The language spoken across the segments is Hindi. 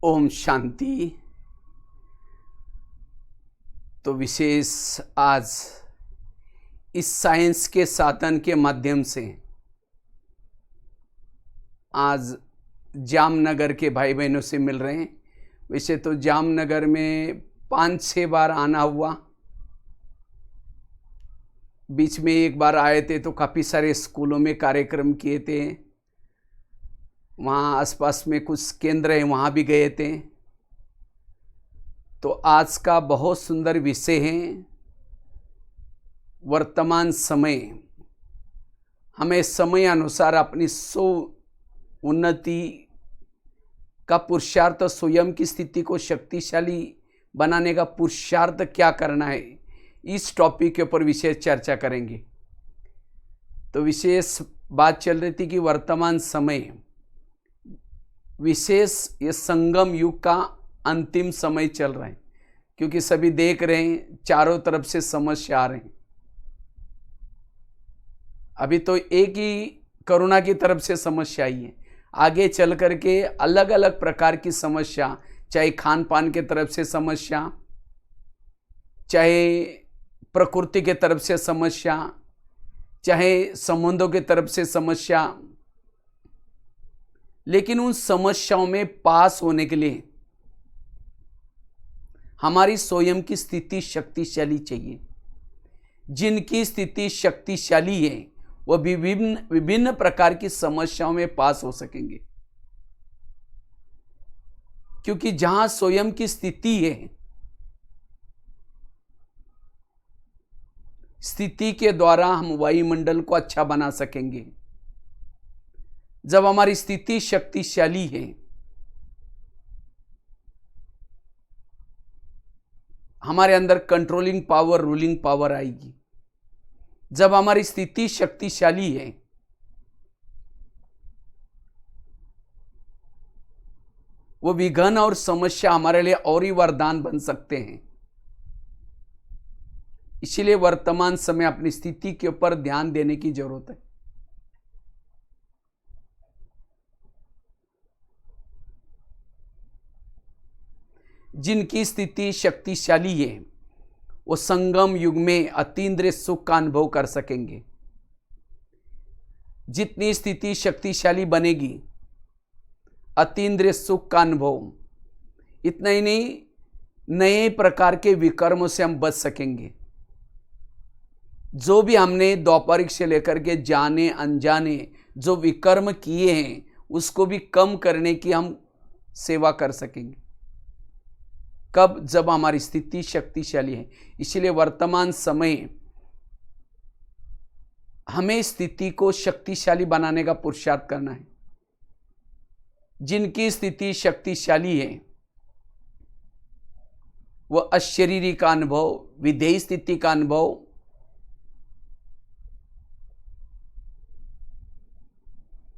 ओम शांति। तो विशेष आज इस साइंस के साधन के माध्यम से आज जामनगर के भाई बहनों से मिल रहे हैं। वैसे तो जामनगर में 5-6 बार आना हुआ, बीच में एक बार आए थे तो काफ़ी सारे स्कूलों में कार्यक्रम किए थे। वहाँ आसपास में कुछ केंद्र हैं, वहाँ भी गए थे। तो आज का बहुत सुंदर विषय है वर्तमान समय। हमें समय अनुसार अपनी उन्नति का पुरुषार्थ, स्वयं की स्थिति को शक्तिशाली बनाने का पुरुषार्थ क्या करना है, इस टॉपिक के ऊपर विशेष चर्चा करेंगे। तो विशेष बात चल रही थी कि वर्तमान समय विशेष ये संगम युग का अंतिम समय चल रहा है, क्योंकि सभी देख रहे हैं चारों तरफ से समस्या आ रहे हैं। अभी तो एक ही कोरोना की तरफ से समस्या आई है, आगे चल करके अलग अलग प्रकार की समस्या, चाहे खान पान के तरफ से समस्या, चाहे प्रकृति के तरफ से समस्या, चाहे संबंधों के तरफ से समस्या। लेकिन उन समस्याओं में पास होने के लिए हमारी स्वयं की स्थिति शक्तिशाली चाहिए। जिनकी स्थिति शक्तिशाली है वह विभिन्न प्रकार की समस्याओं में पास हो सकेंगे, क्योंकि जहां स्वयं की स्थिति है, स्थिति के द्वारा हम वायुमंडल को अच्छा बना सकेंगे। जब हमारी स्थिति शक्तिशाली है, हमारे अंदर कंट्रोलिंग पावर, रूलिंग पावर आएगी। जब हमारी स्थिति शक्तिशाली है, वो विघ्न और समस्या हमारे लिए और ही वरदान बन सकते हैं। इसीलिए वर्तमान समय अपनी स्थिति के ऊपर ध्यान देने की जरूरत है। जिनकी स्थिति शक्तिशाली है वो संगम युग में अतीन्द्रिय सुख का अनुभव कर सकेंगे। जितनी स्थिति शक्तिशाली बनेगी, अतीन्द्रिय सुख का अनुभव, इतना ही नहीं, नए प्रकार के विकर्मों से हम बच सकेंगे। जो भी हमने द्वापरिक से लेकर के जाने अनजाने जो विकर्म किए हैं, उसको भी कम करने की हम सेवा कर सकेंगे। कब? जब हमारी स्थिति शक्तिशाली है। इसलिए वर्तमान समय हमें स्थिति को शक्तिशाली बनाने का पुरुषार्थ करना है। जिनकी स्थिति शक्तिशाली है वह अशरीरी का अनुभव, विधेय स्थिति का अनुभव,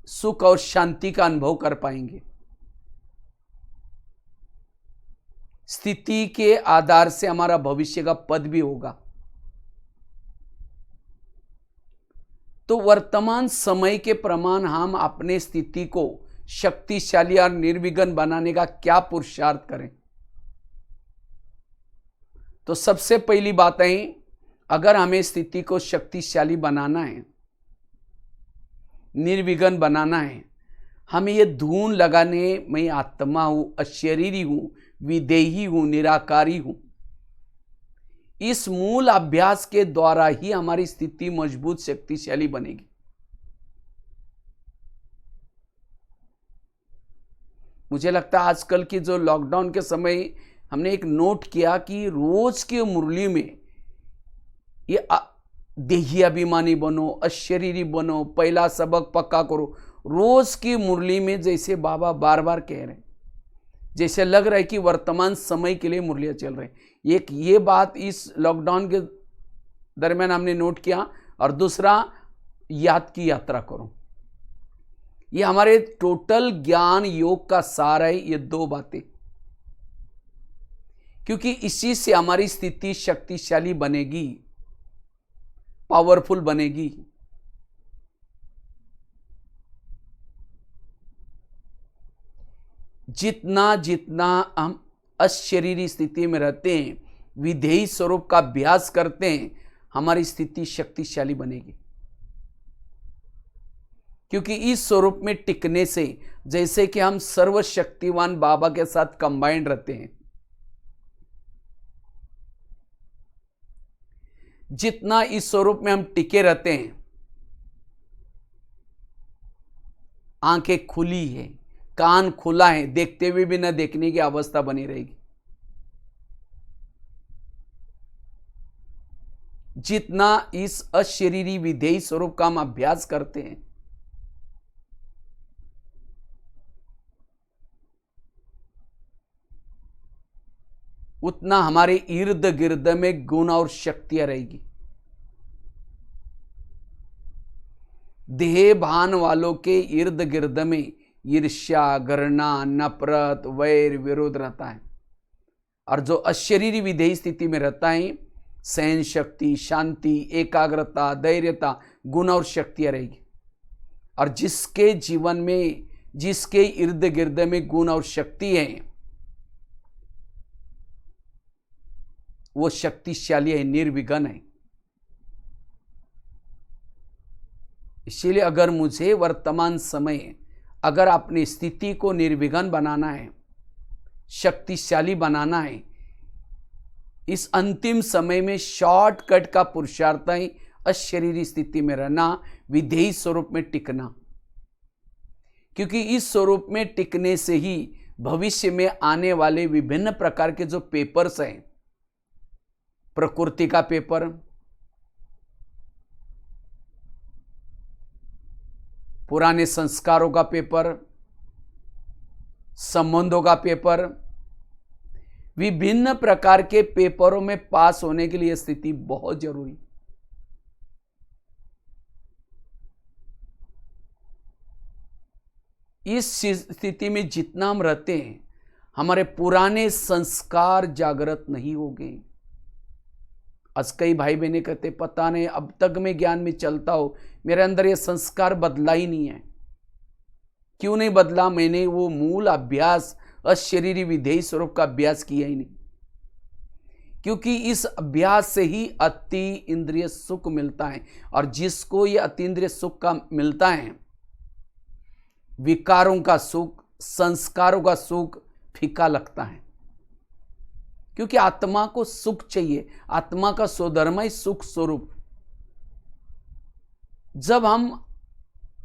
सुख और शांति का अनुभव कर पाएंगे। स्थिति के आधार से हमारा भविष्य का पद भी होगा। तो वर्तमान समय के प्रमाण हम अपने स्थिति को शक्तिशाली और निर्विघ्न बनाने का क्या पुरुषार्थ करें। तो सबसे पहली बात है, अगर हमें स्थिति को शक्तिशाली बनाना है, निर्विघ्न बनाना है, हमें ये धून लगाने, मैं आत्मा हूं, अशरीरी हूं, विदेही हूं, निराकारी हूं, इस मूल अभ्यास के द्वारा ही हमारी स्थिति मजबूत शक्तिशाली बनेगी। मुझे लगता है आजकल की जो लॉकडाउन के समय हमने एक नोट किया कि रोज की मुरली में ये देही अभिमानी बनो, अशरीरी बनो, पहला सबक पक्का करो। रोज की मुरली में जैसे बाबा बार बार कह रहे हैं, जैसे लग रहा है कि वर्तमान समय के लिए मुरलियां चल रही हैं। एक ये बात इस लॉकडाउन के दरमियान हमने नोट किया, और दूसरा, याद की यात्रा करो। ये हमारे टोटल ज्ञान योग का सार है, ये दो बातें, क्योंकि इसी से हमारी स्थिति शक्तिशाली बनेगी, पावरफुल बनेगी। जितना जितना हम अशरीरी स्थिति में रहते हैं, विधेयी स्वरूप का अभ्यास करते हैं, हमारी स्थिति शक्तिशाली बनेगी। क्योंकि इस स्वरूप में टिकने से जैसे कि हम सर्वशक्तिवान बाबा के साथ कंबाइंड रहते हैं, जितना इस स्वरूप में हम टिके रहते हैं, आंखें खुली है, कान खुला है, देखते हुए भी न देखने की अवस्था बनी रहेगी। जितना इस अशरीरी विधेयी स्वरूप का हम अभ्यास करते हैं, उतना हमारे इर्द गिर्द में गुण और शक्तियां रहेगी। देह भान वालों के इर्द गिर्द में ईर्ष्या, घृणा, नफरत, वैर, विरोध रहता है। और जो अशरीरी विधेयी स्थिति में रहता है, सहन शक्ति, शांति, एकाग्रता, धैर्यता, गुण और शक्तियां रहेगी। और जिसके जीवन में, जिसके इर्द गिर्द में गुण और शक्ति है, वो शक्तिशाली है, निर्विघ्न है। इसीलिए अगर मुझे वर्तमान समय, अगर अपनी स्थिति को निर्विघ्न बनाना है, शक्तिशाली बनाना है, इस अंतिम समय में शॉर्टकट का पुरुषार्थ है अशरीरी स्थिति में रहना, विधेयी स्वरूप में टिकना। क्योंकि इस स्वरूप में टिकने से ही भविष्य में आने वाले विभिन्न प्रकार के जो पेपर्स हैं, प्रकृति का पेपर, पुराने संस्कारों का पेपर, संबंधों का पेपर, विभिन्न प्रकार के पेपरों में पास होने के लिए स्थिति बहुत जरूरी। इस स्थिति में जितना हम रहते हैं, हमारे पुराने संस्कार जागृत नहीं होंगे। आज कई भाई बहनें कहते, पता नहीं अब तक मैं ज्ञान में चलता हूं, मेरे अंदर ये संस्कार बदला ही नहीं है। क्यों नहीं बदला? मैंने वो मूल अभ्यास, अशरीरी विधेयी स्वरूप का अभ्यास किया ही नहीं। क्योंकि इस अभ्यास से ही अति इंद्रिय सुख मिलता है, और जिसको ये अति इंद्रिय सुख का मिलता है, विकारों का सुख, संस्कारों का सुख फीका लगता है। क्योंकि आत्मा को सुख चाहिए, आत्मा का स्वधर्म है सुख स्वरूप। जब हम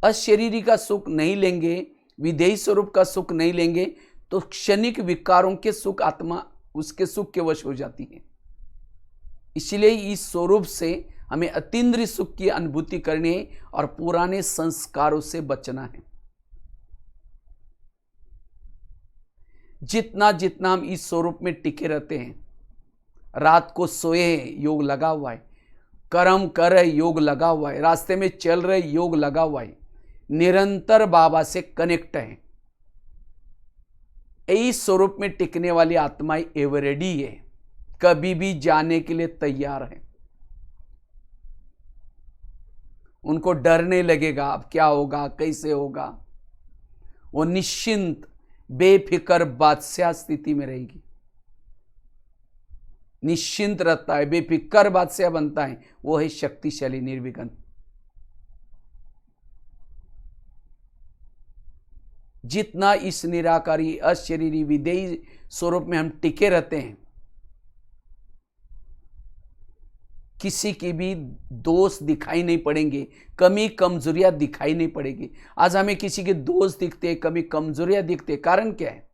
अशरीरी का सुख नहीं लेंगे, विधेयी स्वरूप का सुख नहीं लेंगे, तो क्षणिक विकारों के सुख आत्मा उसके सुख के वश हो जाती है। इसलिए इस स्वरूप से हमें अतीन्द्रिय सुख की अनुभूति करनी है और पुराने संस्कारों से बचना है। जितना जितना हम इस स्वरूप में टिके रहते हैं, रात को सोए योग लगा हुआ है, कर्म कर रहे योग लगा हुआ है, रास्ते में चल रहे योग लगा हुआ है, निरंतर बाबा से कनेक्ट है, इस स्वरूप में टिकने वाली आत्माएं एवर रेडी है, कभी भी जाने के लिए तैयार है। उनको डर नहीं लगेगा अब क्या होगा, कैसे होगा। वो निश्चिंत बेफिक्र बादशाह स्थिति में रहेगी। निश्चिंत रहता है, बेफिक्र बादशाह बनता है, वो है शक्तिशाली निर्विघ्न। जितना इस निराकारी अशरीरी विधेयी स्वरूप में हम टिके रहते हैं, किसी की भी दोष दिखाई नहीं पड़ेंगे, कमी कमजोरियां दिखाई नहीं पड़ेगी। आज हमें किसी के दोष दिखते, कमी कमजोरियां दिखते, कारण क्या है?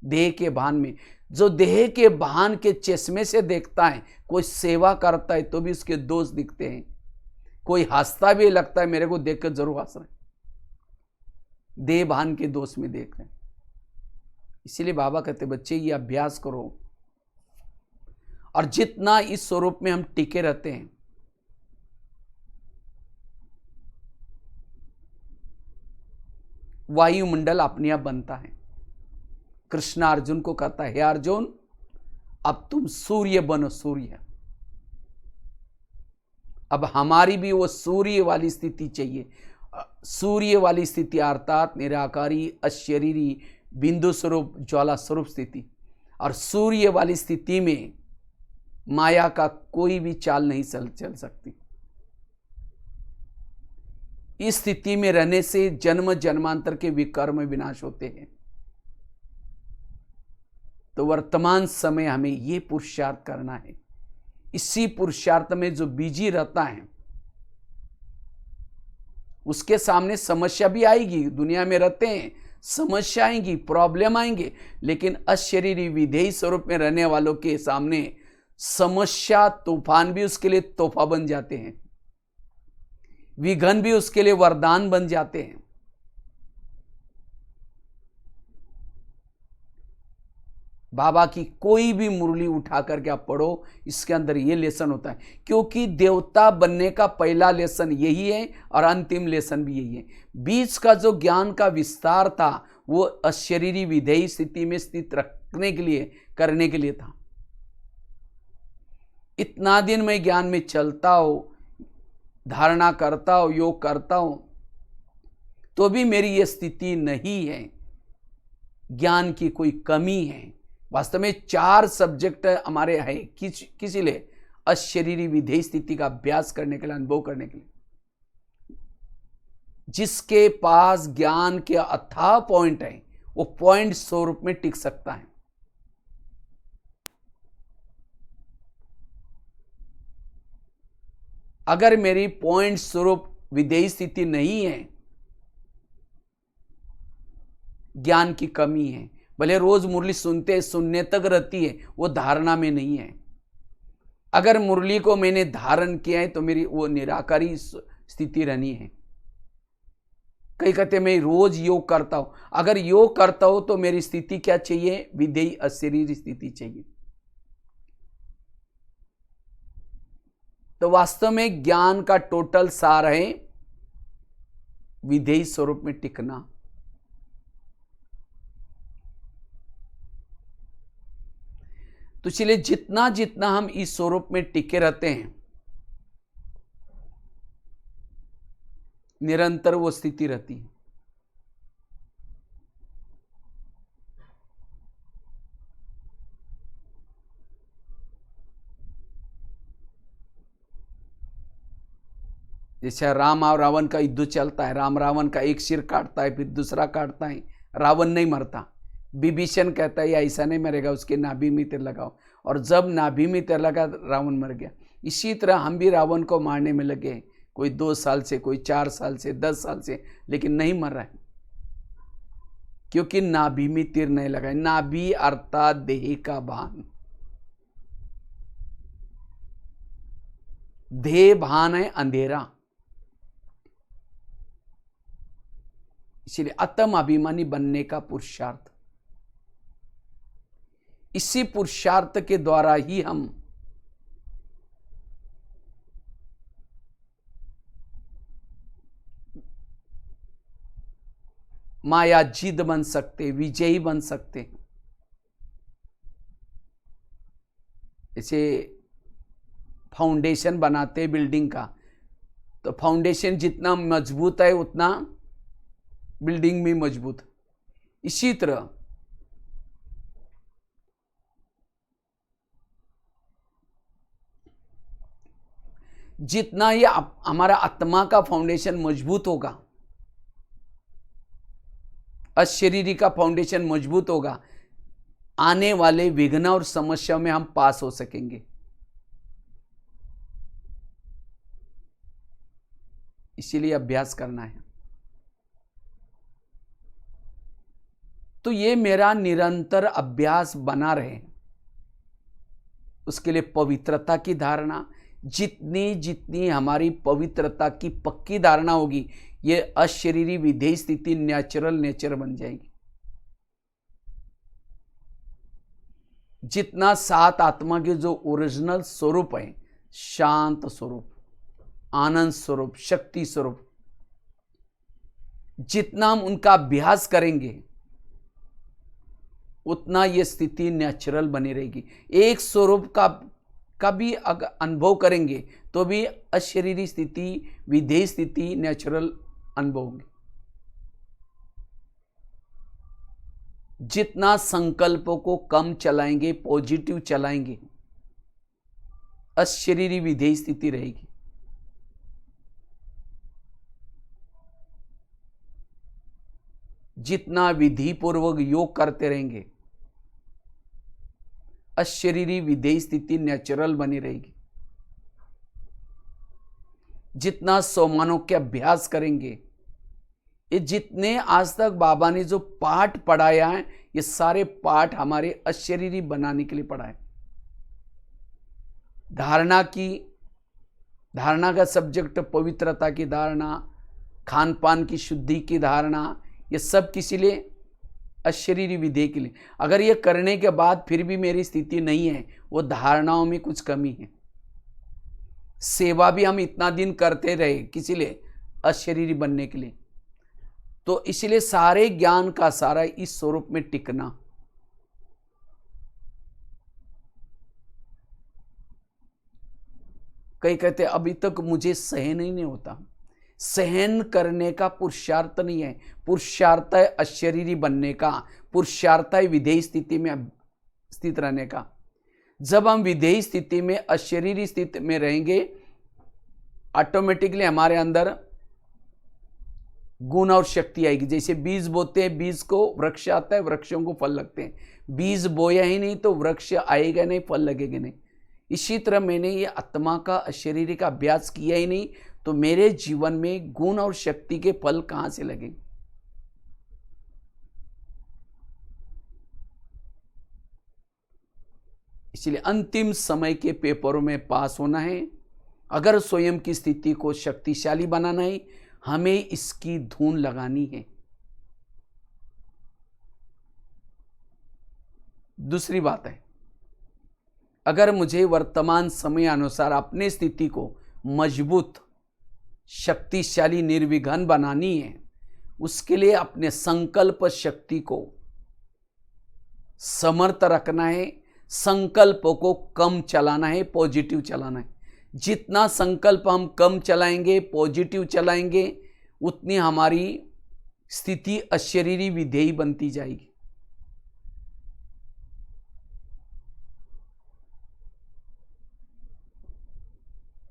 देह के भान में। जो देह के भान के चश्मे से देखता है, कोई सेवा करता है तो भी उसके दोष दिखते हैं, कोई हंसता भी लगता है मेरे को देखकर जरूर हंस रहे, देह भान के दोष में देख रहे हैं। इसीलिए बाबा कहते बच्चे ये अभ्यास करो, और जितना इस स्वरूप में हम टिके रहते हैं, वायुमंडल अपने आप बनता है। कृष्ण अर्जुन को कहता है, हे अर्जुन अब तुम सूर्य बनो, सूर्य। अब हमारी भी वो सूर्य वाली स्थिति चाहिए। सूर्य वाली स्थिति अर्थात निराकारी अशरीरी बिंदु स्वरूप ज्वाला स्वरूप स्थिति, और सूर्य वाली स्थिति में माया का कोई भी चाल नहीं चल सकती। इस स्थिति में रहने से जन्म जन्मांतर के विकर्म विनाश होते हैं। तो वर्तमान समय हमें ये पुरुषार्थ करना है। इसी पुरुषार्थ में जो बिजी रहता है उसके सामने समस्या भी आएगी। दुनिया में रहते हैं, समस्या आएंगी, प्रॉब्लम आएंगे, लेकिन अशरीरी विधेयी स्वरूप में रहने वालों के सामने समस्या तूफान भी उसके लिए तोहफा बन जाते हैं, विघ्न भी उसके लिए वरदान बन जाते हैं। बाबा की कोई भी मुरली उठा करके आप पढ़ो, इसके अंदर ये लेसन होता है, क्योंकि देवता बनने का पहला लेसन यही है और अंतिम लेसन भी यही है। बीच का जो ज्ञान का विस्तार था वो अशरीरी विधेयी स्थिति में स्थित रखने के लिए, करने के लिए था। इतना दिन मैं ज्ञान में चलता हूं, धारणा करता हूं, योग करता हूं, तो भी मेरी ये स्थिति नहीं है, ज्ञान की कोई कमी है। वास्तव में 4 सब्जेक्ट हमारे हैं किसी लिए अशरीरी विधेयी स्थिति का अभ्यास करने के लिए, अनुभव करने के लिए। जिसके पास ज्ञान के अथाह पॉइंट है वो पॉइंट स्वरूप में टिक सकता है। अगर मेरी पॉइंट स्वरूप विधेयी स्थिति नहीं है, ज्ञान की कमी है, भले रोज मुरली सुनने तक रहती है, वो धारणा में नहीं है। अगर मुरली को मैंने धारण किया है तो मेरी वो निराकारी स्थिति रहनी है। कई कहते मैं रोज योग करता हूं, अगर योग करता हूं तो मेरी स्थिति क्या चाहिए? विधेयी अशरीरी स्थिति चाहिए। तो वास्तव में ज्ञान का टोटल सार है विधेयी स्वरूप में टिकना। तो इसलिए जितना जितना हम इस स्वरूप में टिके रहते हैं, निरंतर वो स्थिति रहती है। जैसे राम और रावण का युद्ध चलता है, राम रावण का एक सिर काटता है, फिर दूसरा काटता है, रावण नहीं मरता। विभीषण कहता है ऐसा नहीं मरेगा, उसके नाभि में तीर लगाओ, और जब नाभि में तीर लगा रावण मर गया। इसी तरह हम भी रावण को मारने में लगे, कोई 2 साल से, कोई 4 साल से, 10 साल से, लेकिन नहीं मर रहा है, क्योंकि नाभि में तीर नहीं लगा। नाभि अर्थात देह का भान, देह भान है अंधेरा। इसलिए आत्म अभिमानी बनने का पुरुषार्थ, इसी पुरुषार्थ के द्वारा ही हम माया जीत बन सकते, विजयी बन सकते। जैसे फाउंडेशन बनाते बिल्डिंग का, तो फाउंडेशन जितना मजबूत है उतना बिल्डिंग भी मजबूत। इसी तरह जितना ये हमारा आत्मा का फाउंडेशन मजबूत होगा, अशरीरी का फाउंडेशन मजबूत होगा, आने वाले विघ्न और समस्याओं में हम पास हो सकेंगे। इसीलिए अभ्यास करना है। तो ये मेरा निरंतर अभ्यास बना रहे, उसके लिए पवित्रता की धारणा, जितनी जितनी हमारी पवित्रता की पक्की धारणा होगी, ये अशरीरी विधेयी स्थिति नेचुरल नेचर बन जाएगी। जितना सात आत्मा के जो ओरिजिनल स्वरूप है, शांत स्वरूप, आनंद स्वरूप, शक्ति स्वरूप, जितना हम उनका अभ्यास करेंगे उतना ये स्थिति नेचुरल बनी रहेगी। एक स्वरूप का भी अगर अनुभव करेंगे तो भी अशरीरी स्थिति, विधेयी स्थिति नेचुरल अनुभव होगी। जितना संकल्पों को कम चलाएंगे, पॉजिटिव चलाएंगे, अशरीरी विधेय स्थिति रहेगी। जितना विधि पूर्वक योग करते रहेंगे, अशरीरी विधेय स्थिति नेचुरल बनी रहेगी। जितना सोमानों के अभ्यास करेंगे, ये जितने आज तक बाबा ने जो पाठ पढ़ाया है, ये सारे पाठ हमारे अशरीरी बनाने के लिए पढ़ाए। धारणा का सब्जेक्ट पवित्रता की धारणा, खान पान की शुद्धि की धारणा, ये सब किसी लिए अशरीरी विधेय के लिए। अगर ये करने के बाद फिर भी मेरी स्थिति नहीं है, वो धारणाओं में कुछ कमी है। सेवा भी हम इतना दिन करते रहे, किसी लिए अशरीरी बनने के लिए। तो इसलिए सारे ज्ञान का सारा इस स्वरूप में टिकना। कई कहते अभी तक मुझे सहन ही नहीं होता। सहन करने का पुरुषार्थ नहीं है, पुरुषार्थ है अशरीरी बनने का, पुरुषार्थ है विधेय स्थिति में स्थित रहने का। जब हम विधेय स्थिति में, अशरीरी स्थिति में रहेंगे, ऑटोमेटिकली हमारे अंदर गुण और शक्ति आएगी। जैसे बीज बोते हैं, बीज को वृक्ष आता है, वृक्षों को फल लगते हैं। बीज बोया ही नहीं तो वृक्ष आएगा नहीं, फल लगेगा नहीं। इसी तरह मैंने ये आत्मा का, अशरीरी का अभ्यास किया ही नहीं, तो मेरे जीवन में गुण और शक्ति के फल कहां से लगेंगे? इसलिए अंतिम समय के पेपरों में पास होना है, अगर स्वयं की स्थिति को शक्तिशाली बनाना है, हमें इसकी धून लगानी है। दूसरी बात है, अगर मुझे वर्तमान समय अनुसार अपनी स्थिति को मजबूत, शक्तिशाली, निर्विघ्न बनानी है, उसके लिए अपने संकल्प शक्ति को समर्थ रखना है, संकल्पों को कम चलाना है, पॉजिटिव चलाना है। जितना संकल्प हम कम चलाएंगे, पॉजिटिव चलाएंगे, उतनी हमारी स्थिति अशरीरी विधेयी बनती जाएगी।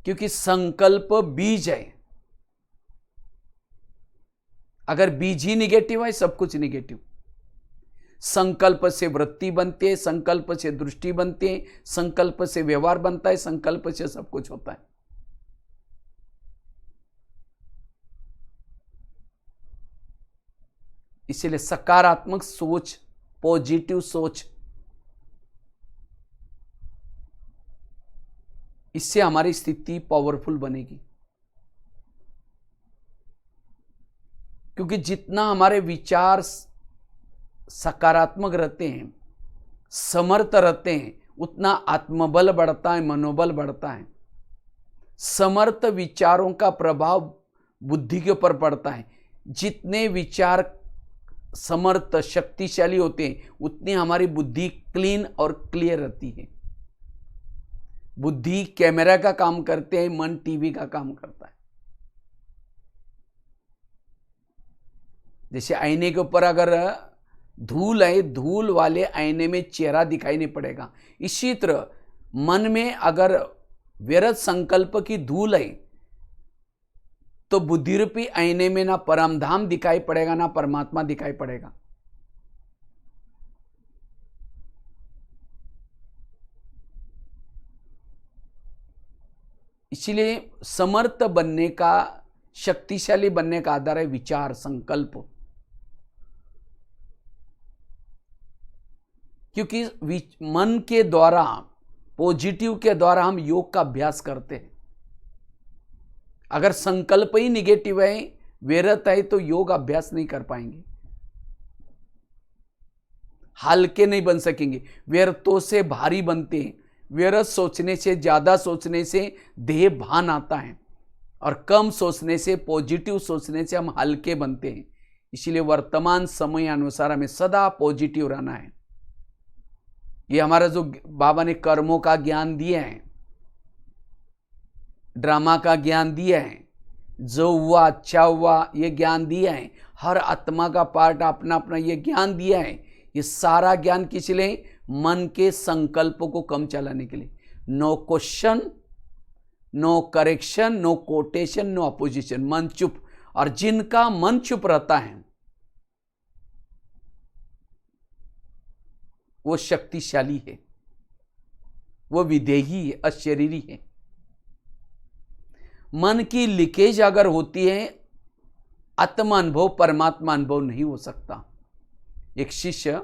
क्योंकि संकल्प बीज है। अगर बीज ही निगेटिव है, सब कुछ निगेटिव। संकल्प से वृत्ति बनती है, संकल्प से दृष्टि बनती है, संकल्प से व्यवहार बनता है, संकल्प से सब कुछ होता है। इसलिए सकारात्मक सोच, पॉजिटिव सोच, इससे हमारी स्थिति पावरफुल बनेगी। क्योंकि जितना हमारे विचार सकारात्मक रहते हैं, समर्थ रहते हैं, उतना आत्मबल बढ़ता है, मनोबल बढ़ता है। समर्थ विचारों का प्रभाव बुद्धि के ऊपर पड़ता है। जितने विचार समर्थ, शक्तिशाली होते हैं, उतनी हमारी बुद्धि क्लीन और क्लियर रहती है। बुद्धि कैमरा का काम करते हैं, मन टीवी का काम करता है। जैसे आईने के ऊपर अगर धूल है, धूल वाले आईने में चेहरा दिखाई नहीं पड़ेगा। इसी तरह मन में अगर व्यर्थ संकल्प की धूल है, तो बुद्धि रूपी आईने में ना परमधाम दिखाई पड़ेगा, ना परमात्मा दिखाई पड़ेगा। इसलिए समर्थ बनने का, शक्तिशाली बनने का आधार है विचार, संकल्प। क्योंकि मन के द्वारा, पॉजिटिव के द्वारा हम योग का अभ्यास करते हैं। अगर संकल्प ही निगेटिव है, व्यर्थ है, तो योग अभ्यास नहीं कर पाएंगे, हल्के नहीं बन सकेंगे, व्यर्थों से भारी बनते हैं। व्यर्थ सोचने से, ज्यादा सोचने से देह भान आता है, और कम सोचने से, पॉजिटिव सोचने से हम हल्के बनते हैं। इसलिए वर्तमान समय अनुसार हमें सदा पॉजिटिव रहना है। ये हमारा जो बाबा ने कर्मों का ज्ञान दिया है, ड्रामा का ज्ञान दिया है, जो हुआ अच्छा हुआ ये ज्ञान दिया है, हर आत्मा का पार्ट अपना अपना ये ज्ञान दिया है, ये सारा ज्ञान किस लिए? मन के संकल्पों को कम चलाने के लिए। No question, no correction, no quotation, no opposition, मन चुप। और जिनका मन चुप रहता है वो शक्तिशाली है, वो विदेही है, अशरीरी है। मन की लीकेज अगर होती है, आत्मा अनुभव, परमात्मा अनुभव नहीं हो सकता। एक शिष्य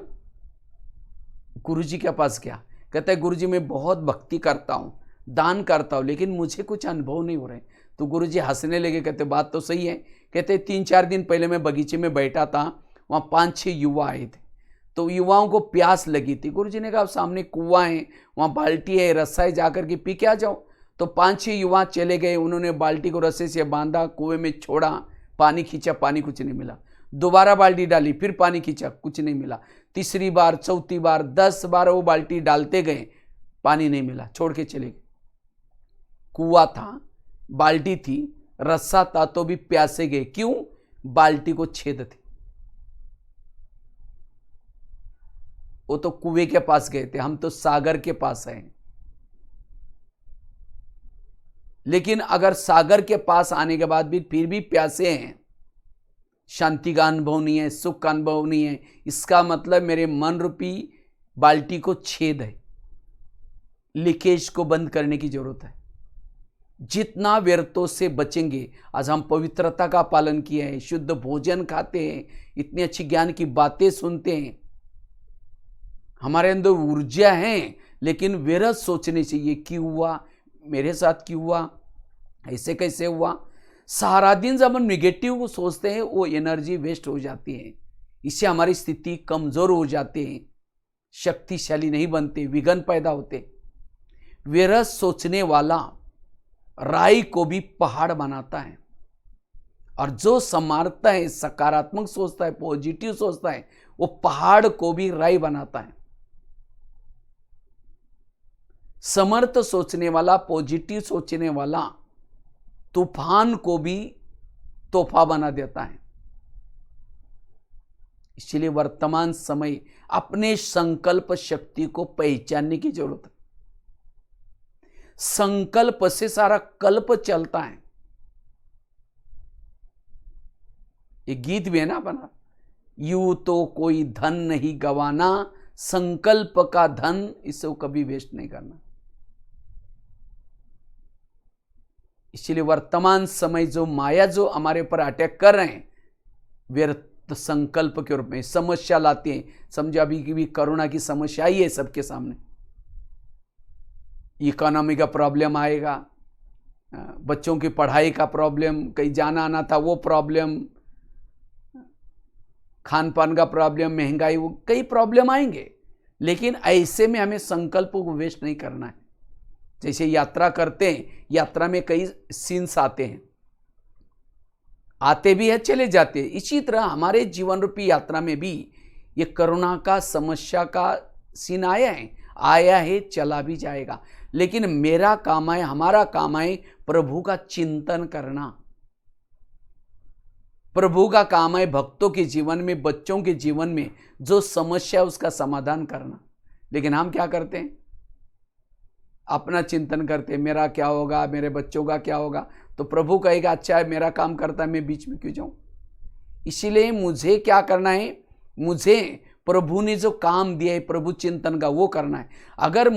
गुरुजी के पास गया, कहता है गुरुजी मैं बहुत भक्ति करता हूं, दान करता हूं, लेकिन मुझे कुछ अनुभव नहीं हो रहे। तो गुरुजी हंसने लगे, कहते बात तो सही है। कहते 3-4 दिन पहले मैं बगीचे में बैठा था, वहां 5-6 युवा आए थे। तो युवाओं को प्यास लगी थी। गुरुजी ने कहा सामने कुआं है, वहां बाल्टी है, रस्सा है, जाकर के पी के आ जाओ। तो 5-6 युवा चले गए, उन्होंने बाल्टी को रस्से से बांधा, कुएं में छोड़ा, पानी खींचा, पानी कुछ नहीं मिला। दोबारा बाल्टी डाली, फिर पानी खींचा, कुछ नहीं मिला। तीसरी बार, चौथी बार, 10 बार वो बाल्टी डालते गए, पानी नहीं मिला, छोड़ के चले गए। कुआं था, बाल्टी थी, रस्सा था, तो भी प्यासे गए। क्यों? बाल्टी को छेद थी। वो तो कुएं के पास गए थे, हम तो सागर के पास हैं। लेकिन अगर सागर के पास आने के बाद भी फिर भी प्यासे हैं, शांति का अनुभव नहीं है, सुख का अनुभव नहीं है, इसका मतलब मेरे मन रूपी बाल्टी को छेद है। लीकेज को बंद करने की जरूरत है। जितना व्यर्थों से बचेंगे, आज हम पवित्रता का पालन किए हैं, शुद्ध भोजन खाते हैं, इतनी अच्छी ज्ञान की बातें सुनते हैं, हमारे अंदर ऊर्जा है, लेकिन व्यर्थ सोचने चाहिए, क्यों हुआ, मेरे साथ क्यों हुआ, ऐसे कैसे हुआ। सारा दिन जब हम निगेटिव को सोचते हैं, वो एनर्जी वेस्ट हो जाती है, इससे हमारी स्थिति कमजोर हो जाती है, शक्तिशाली नहीं बनते, विघ्न पैदा होते। व्यर्थ सोचने वाला राई को भी पहाड़ बनाता है, और जो संवारता है, सकारात्मक सोचता है, पॉजिटिव सोचता है, वो पहाड़ को भी राई बनाता है। समर्थ सोचने वाला, पॉजिटिव सोचने वाला तूफान को भी तोहफा बना देता है। इसलिए वर्तमान समय अपने संकल्प शक्ति को पहचानने की जरूरत है। संकल्प से सारा कल्प चलता है। एक गीत भी है ना बना, यूं तो कोई धन नहीं गवाना, संकल्प का धन इसे कभी वेस्ट नहीं करना। इसलिए वर्तमान समय जो माया जो हमारे ऊपर अटैक कर रहे हैं, व्यर्थ संकल्प के रूप में समस्या लाते हैं। समझो अभी की भी कोरोना की समस्या आई है सबके सामने, इकोनॉमी का प्रॉब्लम आएगा, बच्चों की पढ़ाई का प्रॉब्लम, कहीं जाना आना था वो प्रॉब्लम, खान पान का प्रॉब्लम, महंगाई, वो कई प्रॉब्लम आएंगे। लेकिन ऐसे में हमें संकल्पों को वेस्ट नहीं करना है। जैसे यात्रा करते हैं, यात्रा में कई सीन्स आते हैं, आते भी है, चले जाते हैं। इसी तरह हमारे जीवन रूपी यात्रा में भी ये कोरोना का समस्या का सीन आया है, चला भी जाएगा। लेकिन मेरा काम है, हमारा काम है प्रभु का चिंतन करना। प्रभु का काम है भक्तों के जीवन में, बच्चों के जीवन में जो समस्या है उसका समाधान करना। लेकिन हम क्या करते हैं? अपना चिंतन करते हैं, मेरा क्या होगा, मेरे बच्चों का क्या होगा। तो प्रभु कहेगा अच्छा है, मेरा काम करता है, मैं बीच में क्यों जाऊं। इसीलिए मुझे क्या करना है, मुझे प्रभु ने जो काम दिया है प्रभु चिंतन का, वो करना है। अगर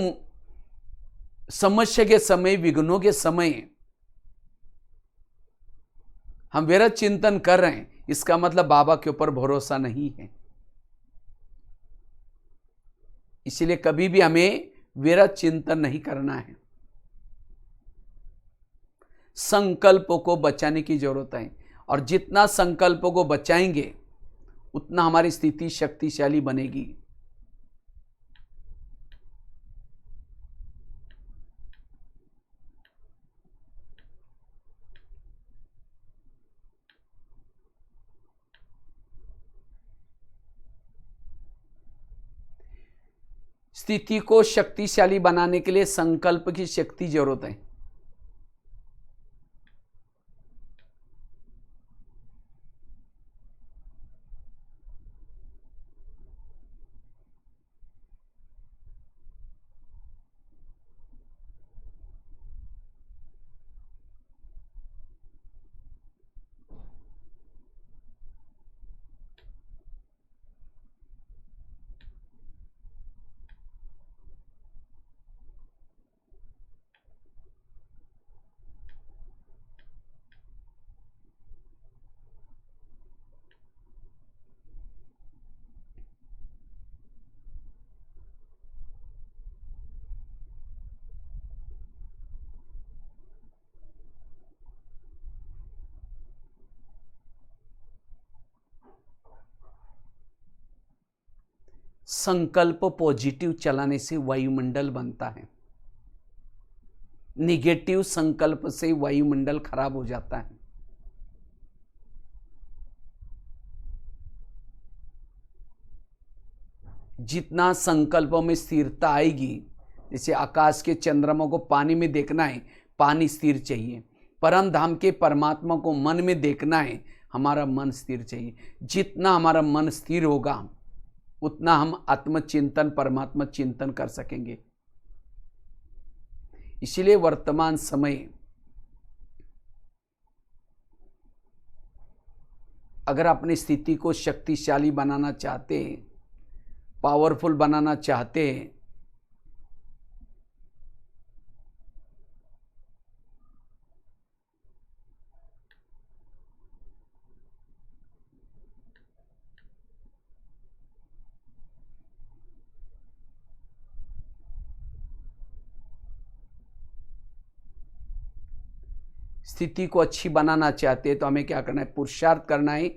समस्या के समय, विघ्नों के समय हम व्यर्थ चिंतन कर रहे हैं, इसका मतलब बाबा के ऊपर भरोसा नहीं है। इसलिए कभी भी हमें व्यर्थ चिंतन नहीं करना है। संकल्पों को बचाने की जरूरत है, और जितना संकल्पों को बचाएंगे उतना हमारी स्थिति शक्तिशाली बनेगी। स्थिति को शक्तिशाली बनाने के लिए संकल्प की शक्ति जरूरत है। संकल्प पॉजिटिव चलाने से वायुमंडल बनता है, निगेटिव संकल्प से वायुमंडल खराब हो जाता है। जितना संकल्पों में स्थिरता आएगी, जैसे आकाश के चंद्रमा को पानी में देखना है, पानी स्थिर चाहिए। परम धाम के परमात्मा को मन में देखना है, हमारा मन स्थिर चाहिए। जितना हमारा मन स्थिर होगा उतना हम आत्मचिंतन, परमात्मा चिंतन कर सकेंगे। इसलिए वर्तमान समय अगर अपनी स्थिति को शक्तिशाली बनाना चाहते हैं, पावरफुल बनाना चाहते हैं, स्थिति को अच्छी बनाना चाहते हैं, तो हमें क्या करना है? पुरुषार्थ करना है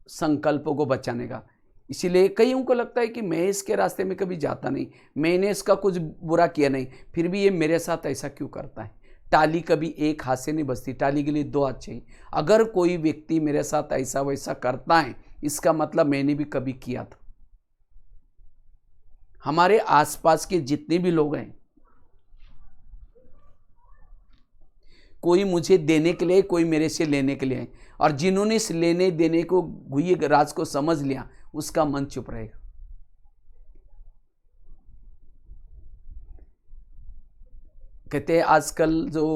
संकल्पों को बचाने का। इसीलिए कईयों को लगता है कि मैं इसके रास्ते में कभी जाता नहीं, मैंने इसका कुछ बुरा किया नहीं, फिर भी ये मेरे साथ ऐसा क्यों करता है। टाली कभी एक हाथ से नहीं बजती, टाली के लिए दो हाथ चाहिए। अगर कोई व्यक्ति मेरे साथ ऐसा वैसा करता है, इसका मतलब मैंने भी कभी किया था। हमारे आसपास के जितने भी लोग हैं, कोई मुझे देने के लिए, कोई मेरे से लेने के लिए, और जिन्होंने इस लेने देने को गुह्य राज को समझ लिया, उसका मन चुप रहेगा। कहते हैं आजकल जो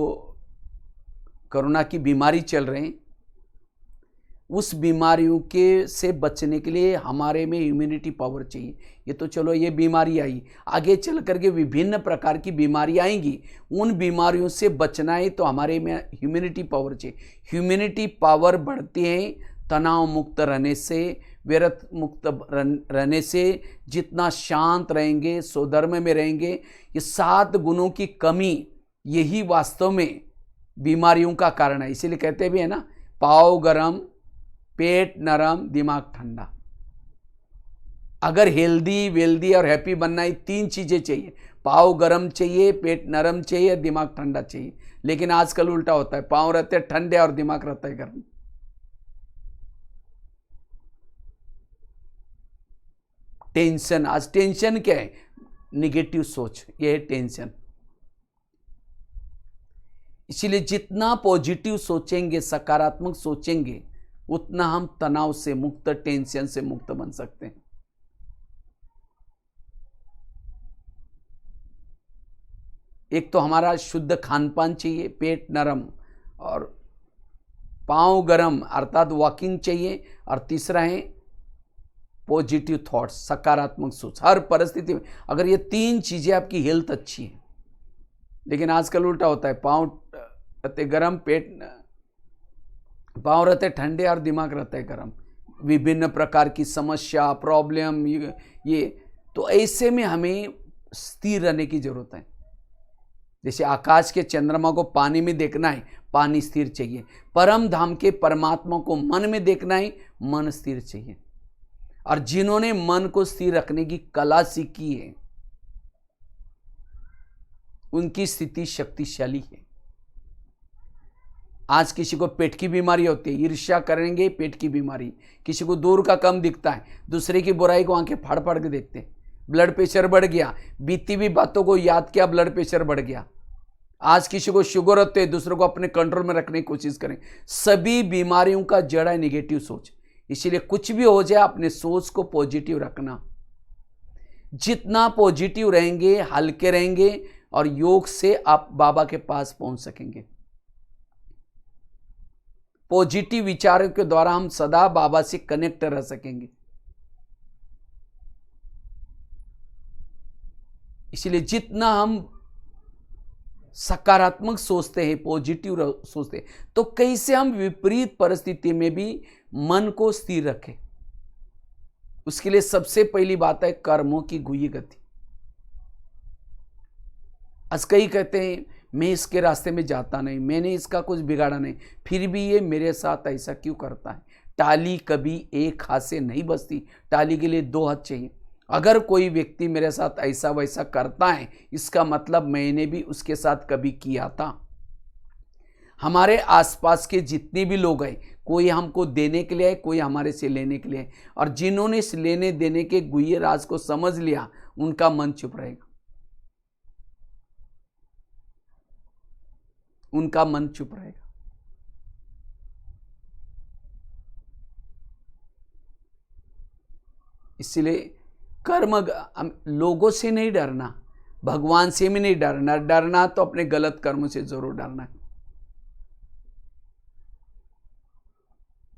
कोरोना की बीमारी चल रही है, उस बीमारियों के से बचने के लिए हमारे में इम्यूनिटी पावर चाहिए। ये तो चलो ये बीमारी आई, आगे चल करके विभिन्न प्रकार की बीमारी आएंगी, उन बीमारियों से बचना है तो हमारे में ह्यूमिनिटी पावर चाहिए। ह्यूमिनिटी पावर बढ़ती है तनाव मुक्त रहने से, व्यर्थ मुक्त रहने से। जितना शांत रहेंगे, स्वधर्म में रहेंगे, ये 7 गुणों की कमी यही वास्तव में बीमारियों का कारण है। इसीलिए कहते भी है ना, पाँव गरम, पेट नरम, दिमाग ठंडा। अगर हेल्दी, वेल्दी और हैप्पी बनना है, 3 चीजें चाहिए। पाँव गरम चाहिए, पेट नरम चाहिए, दिमाग ठंडा चाहिए। लेकिन आजकल उल्टा होता है, पाँव रहते हैं ठंडे और दिमाग रहता है गर्म। टेंशन, आज टेंशन क्या है? निगेटिव सोच, यह है टेंशन। इसीलिए जितना पॉजिटिव सोचेंगे, सकारात्मक सोचेंगे, उतना हम तनाव से मुक्त, टेंशन से मुक्त बन सकते हैं। एक तो हमारा शुद्ध खान पान चाहिए, पेट नरम और पांव गरम अर्थात वॉकिंग चाहिए, और तीसरा है पॉजिटिव थॉट्स, सकारात्मक सोच हर परिस्थिति में। अगर ये 3 चीजें, आपकी हेल्थ अच्छी है। लेकिन आजकल उल्टा होता है, पांव रहते गरम, पाँव रहते ठंडे और दिमाग रहता है गर्म। विभिन्न प्रकार की समस्या, प्रॉब्लम, ये तो ऐसे में हमें स्थिर रहने की जरूरत है। जैसे आकाश के चंद्रमा को पानी में देखना है, पानी स्थिर चाहिए। परम धाम के परमात्मा को मन में देखना है, मन स्थिर चाहिए। और जिन्होंने मन को स्थिर रखने की कला सीखी है, उनकी स्थिति शक्तिशाली है। आज किसी को पेट की बीमारी होती है, ईर्ष्या करेंगे, पेट की बीमारी। किसी को दूर का कम दिखता है, दूसरे की बुराई को आंखें फाड़ फाड़ के देखते हैं। ब्लड प्रेशर बढ़ गया, बीती हुई बातों को याद किया, ब्लड प्रेशर बढ़ गया। आज किसी को शुगर होते है, दूसरों को अपने कंट्रोल में रखने की कोशिश करें। सभी बीमारियों का जड़ है निगेटिव सोच। इसीलिए कुछ भी हो जाए, अपने सोच को पॉजिटिव रखना। जितना पॉजिटिव रहेंगे, हल्के रहेंगे, और योग से आप बाबा के पास पहुंच सकेंगे। पॉजिटिव विचारों के द्वारा हम सदा बाबा से कनेक्ट रह सकेंगे। इसलिए जितना हम सकारात्मक सोचते हैं, पॉजिटिव सोचते हैं, तो कैसे हम विपरीत परिस्थिति में भी मन को स्थिर रखें। उसके लिए सबसे पहली बात है कर्मों की गुह्य गति। आज कई कहते हैं मैं इसके रास्ते में जाता नहीं, मैंने इसका कुछ बिगाड़ा नहीं, फिर भी ये मेरे साथ ऐसा क्यों करता है। टाली कभी एक हाथ से नहीं बजती, टाली के लिए 2 हाथ चाहिए। अगर कोई व्यक्ति मेरे साथ ऐसा वैसा करता है, इसका मतलब मैंने भी उसके साथ कभी किया था। हमारे आसपास के जितने भी लोग हैं, कोई हमको देने के लिए है, कोई हमारे से लेने के लिए है, और जिन्होंने इस लेने देने के गुह्य राज को समझ लिया, उनका मन चुप रहेगा, उनका मन चुप रहेगा। इसलिए कर्म, लोगों से नहीं डरना, भगवान से भी नहीं डरना। डरना तो अपने गलत कर्म से जरूर डरना है।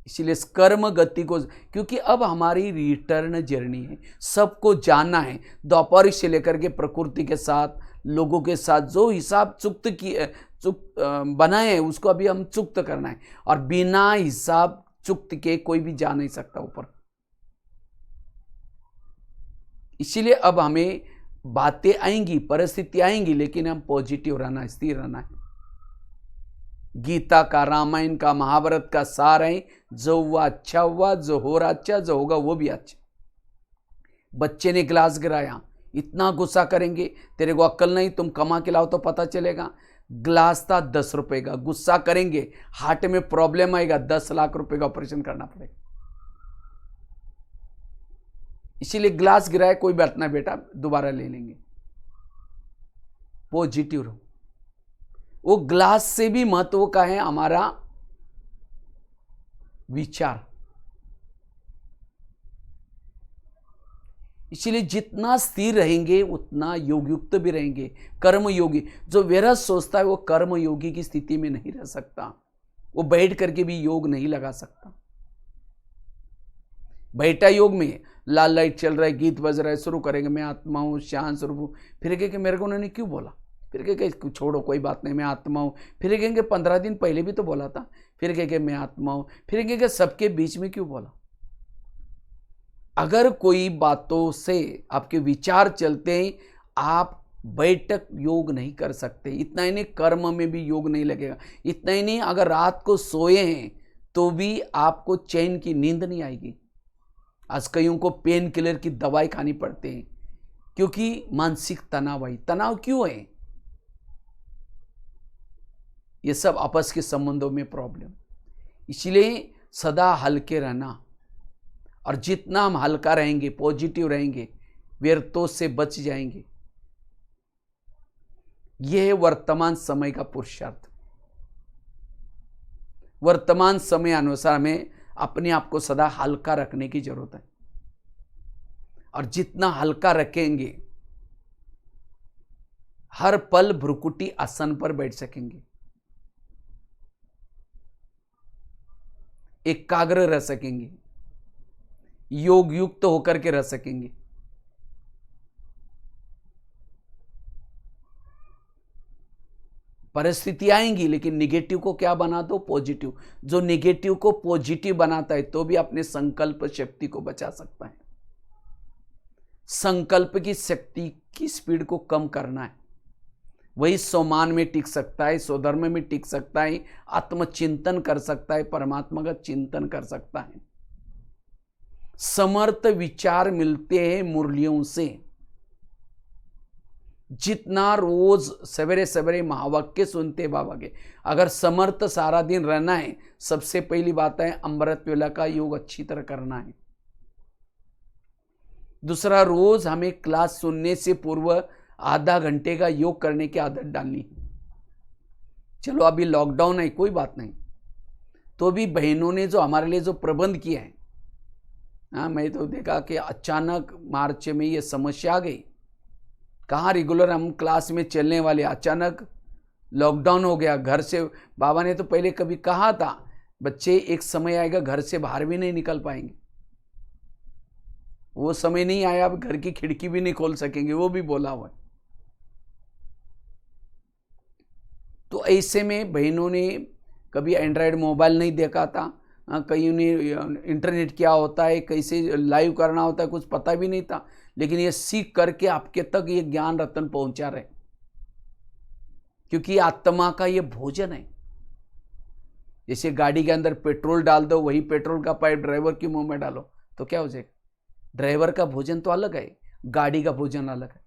इसलिए कर्म गति को, क्योंकि अब हमारी रिटर्न जर्नी है, सबको जानना है। द्वापर से लेकर के प्रकृति के साथ, लोगों के साथ जो हिसाब चुक्त बनाए हैं, उसको अभी हम चुक्त करना है। और बिना हिसाब चुक्त के कोई भी जा नहीं सकता ऊपर। इसीलिए अब हमें बातें आएंगी, परिस्थिति आएंगी, लेकिन हम पॉजिटिव रहना, स्थिर रहना है। गीता का, रामायण का, महाभारत का सार है, जो हुआ अच्छा हुआ, जो हो रहा अच्छा, जो होगा वो भी अच्छा। बच्चे ने गिलास गिराया, इतना गुस्सा करेंगे, तेरे को अक्ल नहीं, तुम कमा के लाओ तो पता चलेगा। गिलास था 10 रुपए का, गुस्सा करेंगे, हार्ट में प्रॉब्लम आएगा, 10 लाख रुपए का ऑपरेशन करना पड़ेगा। इसीलिए गिलास गिराया, कोई बात ना बेटा, दोबारा ले लेंगे। पॉजिटिव रहो। वो ग्लास से भी महत्व का है हमारा विचार। इसलिए जितना स्थिर रहेंगे उतना योगयुक्त भी रहेंगे। कर्मयोगी, जो व्यर्थ सोचता है वो कर्मयोगी की स्थिति में नहीं रह सकता, वो बैठ करके भी योग नहीं लगा सकता। बैठा योग में लाल लाइट चल रहा है, गीत बज रहा है, शुरू करेंगे मैं आत्मा हूं, शांत स्वरूप हूं, फिर कहेंगे मेरे को उन्होंने क्यों बोला, फिर कहेंगे छोड़ो कोई बात नहीं, मैं आत्मा हूं, फिर कहेंगे 15 दिन पहले भी तो बोला था, फिर कहेंगे मैं आत्मा हूं, फिर कहेंगे सबके बीच में क्यों बोला। अगर कोई बातों से आपके विचार चलते हैं, आप बैठक योग नहीं कर सकते। इतना ही नहीं, कर्म में भी योग नहीं लगेगा। इतना ही नहीं, अगर रात को सोए हैं तो भी आपको चैन की नींद नहीं आएगी। आज कईयों को पेन किलर की दवाई खानी पड़ती है, क्योंकि मानसिक तनाव है। तनाव क्यों है? ये सब आपस के संबंधों में प्रॉब्लम। इसलिए सदा हल्के रहना, और जितना हम हल्का रहेंगे, पॉजिटिव रहेंगे, व्यर्थों से बच जाएंगे। यह है वर्तमान समय का पुरुषार्थ। वर्तमान समय अनुसार हमें अपने आप को सदा हल्का रखने की जरूरत है, और जितना हल्का रखेंगे, हर पल भ्रुकुटी आसन पर बैठ सकेंगे, एकाग्र रह सकेंगे, योग युक्त होकर के रह सकेंगे। परिस्थिति आएंगी, लेकिन निगेटिव को क्या बना दो? पॉजिटिव। जो निगेटिव को पॉजिटिव बनाता है तो भी अपने संकल्प शक्ति को बचा सकता है। संकल्प की शक्ति की स्पीड को कम करना है, वही स्वमान में टिक सकता है, स्वधर्म में टिक सकता है, आत्मचिंतन कर सकता है, परमात्मा का चिंतन कर सकता है। समर्थ विचार मिलते हैं मुरलियों से। जितना रोज सवेरे सवेरे महावाक्य सुनते बाबा के, अगर समर्थ सारा दिन रहना है, सबसे पहली बात है अमृत वेला का योग अच्छी तरह करना है। दूसरा, रोज हमें क्लास सुनने से पूर्व आधा घंटे का योग करने की आदत डालनी है। चलो अभी लॉकडाउन है, कोई बात नहीं, तो भी बहनों ने जो हमारे लिए जो प्रबंध किया है, हाँ, मैं तो देखा कि अचानक मार्च में ये समस्या आ गई। कहाँ रेगुलर हम क्लास में चलने वाले, अचानक लॉकडाउन हो गया। घर से बाबा ने तो पहले कभी कहा था, बच्चे एक समय आएगा घर से बाहर भी नहीं निकल पाएंगे। वो समय नहीं आया, अब घर की खिड़की भी नहीं खोल सकेंगे, वो भी बोला हुआ। तो ऐसे में बहनों ने कभी एंड्रॉयड मोबाइल नहीं देखा था, कईयों ने इंटरनेट क्या होता है, कैसे लाइव करना होता है, कुछ पता भी नहीं था, लेकिन ये सीख करके आपके तक ये ज्ञान रत्न पहुंचा रहे, क्योंकि आत्मा का ये भोजन है। जैसे गाड़ी के अंदर पेट्रोल डाल दो, वही पेट्रोल का पाइप ड्राइवर के मुंह में डालो तो क्या हो जाएगा? ड्राइवर का भोजन तो अलग है, गाड़ी का भोजन अलग है।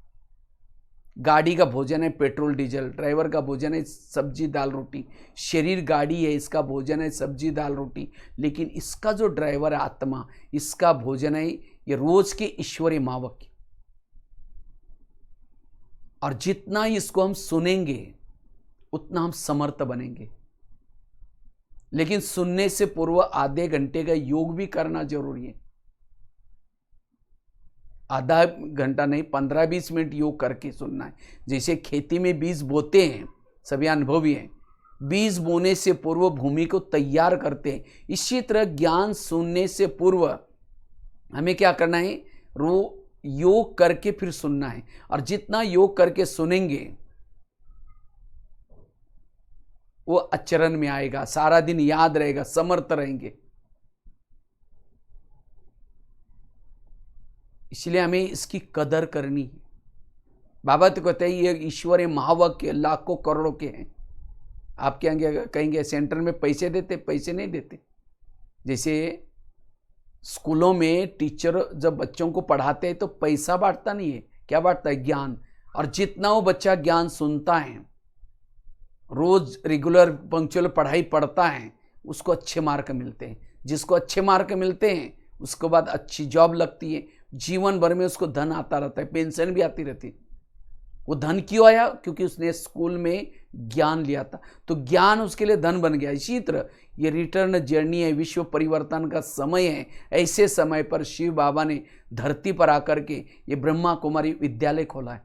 गाड़ी का भोजन है पेट्रोल डीजल, ड्राइवर का भोजन है सब्जी दाल रोटी। शरीर गाड़ी है, इसका भोजन है सब्जी दाल रोटी। लेकिन इसका जो ड्राइवर है आत्मा, इसका भोजन है ये रोज के ईश्वरीय महावाक्य। और जितना इसको हम सुनेंगे उतना हम समर्थ बनेंगे। लेकिन सुनने से पूर्व आधे घंटे का योग भी करना जरूरी है। आधा घंटा नहीं, 15-20 मिनट योग करके सुनना है। जैसे खेती में बीज बोते हैं, सभी अनुभवी हैं, बीज बोने से पूर्व भूमि को तैयार करते हैं। इसी तरह ज्ञान सुनने से पूर्व हमें क्या करना है, योग करके फिर सुनना है। और जितना योग करके सुनेंगे वो आचरण में आएगा, सारा दिन याद रहेगा, समर्थ रहेंगे। इसलिए हमें इसकी कदर करनी है। बाबा तो कहते हैं ये ईश्वरीय महावाक्य लाखों करोड़ों के हैं। आप क्या कहेंगे सेंटर में पैसे देते? पैसे नहीं देते। जैसे स्कूलों में टीचर जब बच्चों को पढ़ाते हैं तो पैसा बांटता नहीं है, क्या बांटता है? ज्ञान। और जितना वो बच्चा ज्ञान सुनता है, रोज रेगुलर पंक्चुअल पढ़ाई पढ़ता है, उसको अच्छे मार्क मिलते हैं। जिसको अच्छे मार्क मिलते हैं उसके बाद अच्छी जॉब लगती है, जीवन भर में उसको धन आता रहता है, पेंशन भी आती रहती है। वो धन क्यों आया? क्योंकि उसने स्कूल में ज्ञान लिया था, तो ज्ञान उसके लिए धन बन गया। इसी तरह ये रिटर्न जर्नी है, विश्व परिवर्तन का समय है। ऐसे समय पर शिव बाबा ने धरती पर आकर के ये ब्रह्मा कुमारी विद्यालय खोला है।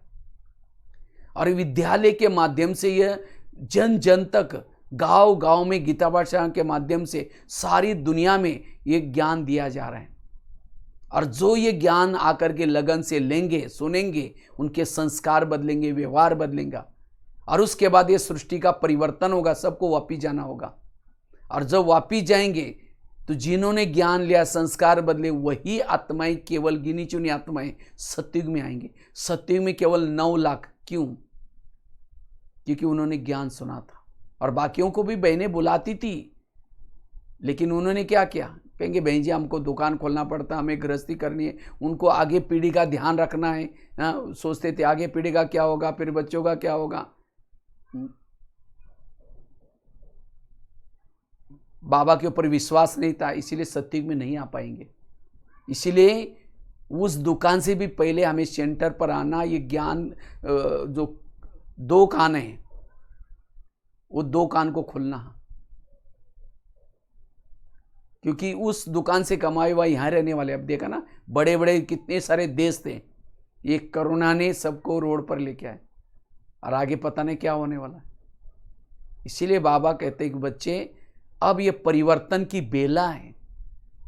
और विद्यालय के माध्यम से यह जन जन तक, गांव गांव में गीता पाठशाला के माध्यम से सारी दुनिया में ये ज्ञान दिया जा रहा है। और जो ये ज्ञान आकर के लगन से लेंगे, सुनेंगे, उनके संस्कार बदलेंगे, व्यवहार बदलेगा। और उसके बाद ये सृष्टि का परिवर्तन होगा, सबको वापिस जाना होगा। और जब वापिस जाएंगे तो जिन्होंने ज्ञान लिया, संस्कार बदले, वही आत्माएं, केवल गिनी चुनी आत्माएं सतयुग में आएंगे। सतयुग में केवल 9 लाख। क्यों? क्योंकि उन्होंने ज्ञान सुना था। और बाकियों को भी बहनें बुलाती थी, लेकिन उन्होंने क्या किया? कहेंगे बहन जी हमको दुकान खोलना पड़ता, हमें गृहस्थी करनी है, उनको आगे पीढ़ी का ध्यान रखना है। सोचते थे आगे पीढ़ी का क्या होगा, फिर बच्चों का क्या होगा। बाबा के ऊपर विश्वास नहीं था, इसीलिए सतयुग में नहीं आ पाएंगे। इसीलिए उस दुकान से भी पहले हमें सेंटर पर आना, ये ज्ञान जो 2 कान हैं, वो 2 कान को खोलना। क्योंकि उस दुकान से कमाए हुआ यहाँ रहने वाले, अब देखा ना, बड़े बड़े कितने सारे देश थे, ये कोरोना ने सबको रोड पर लेके आए। और आगे पता नहीं क्या होने वाला है। इसीलिए बाबा कहते हैं कि बच्चे अब ये परिवर्तन की बेला है।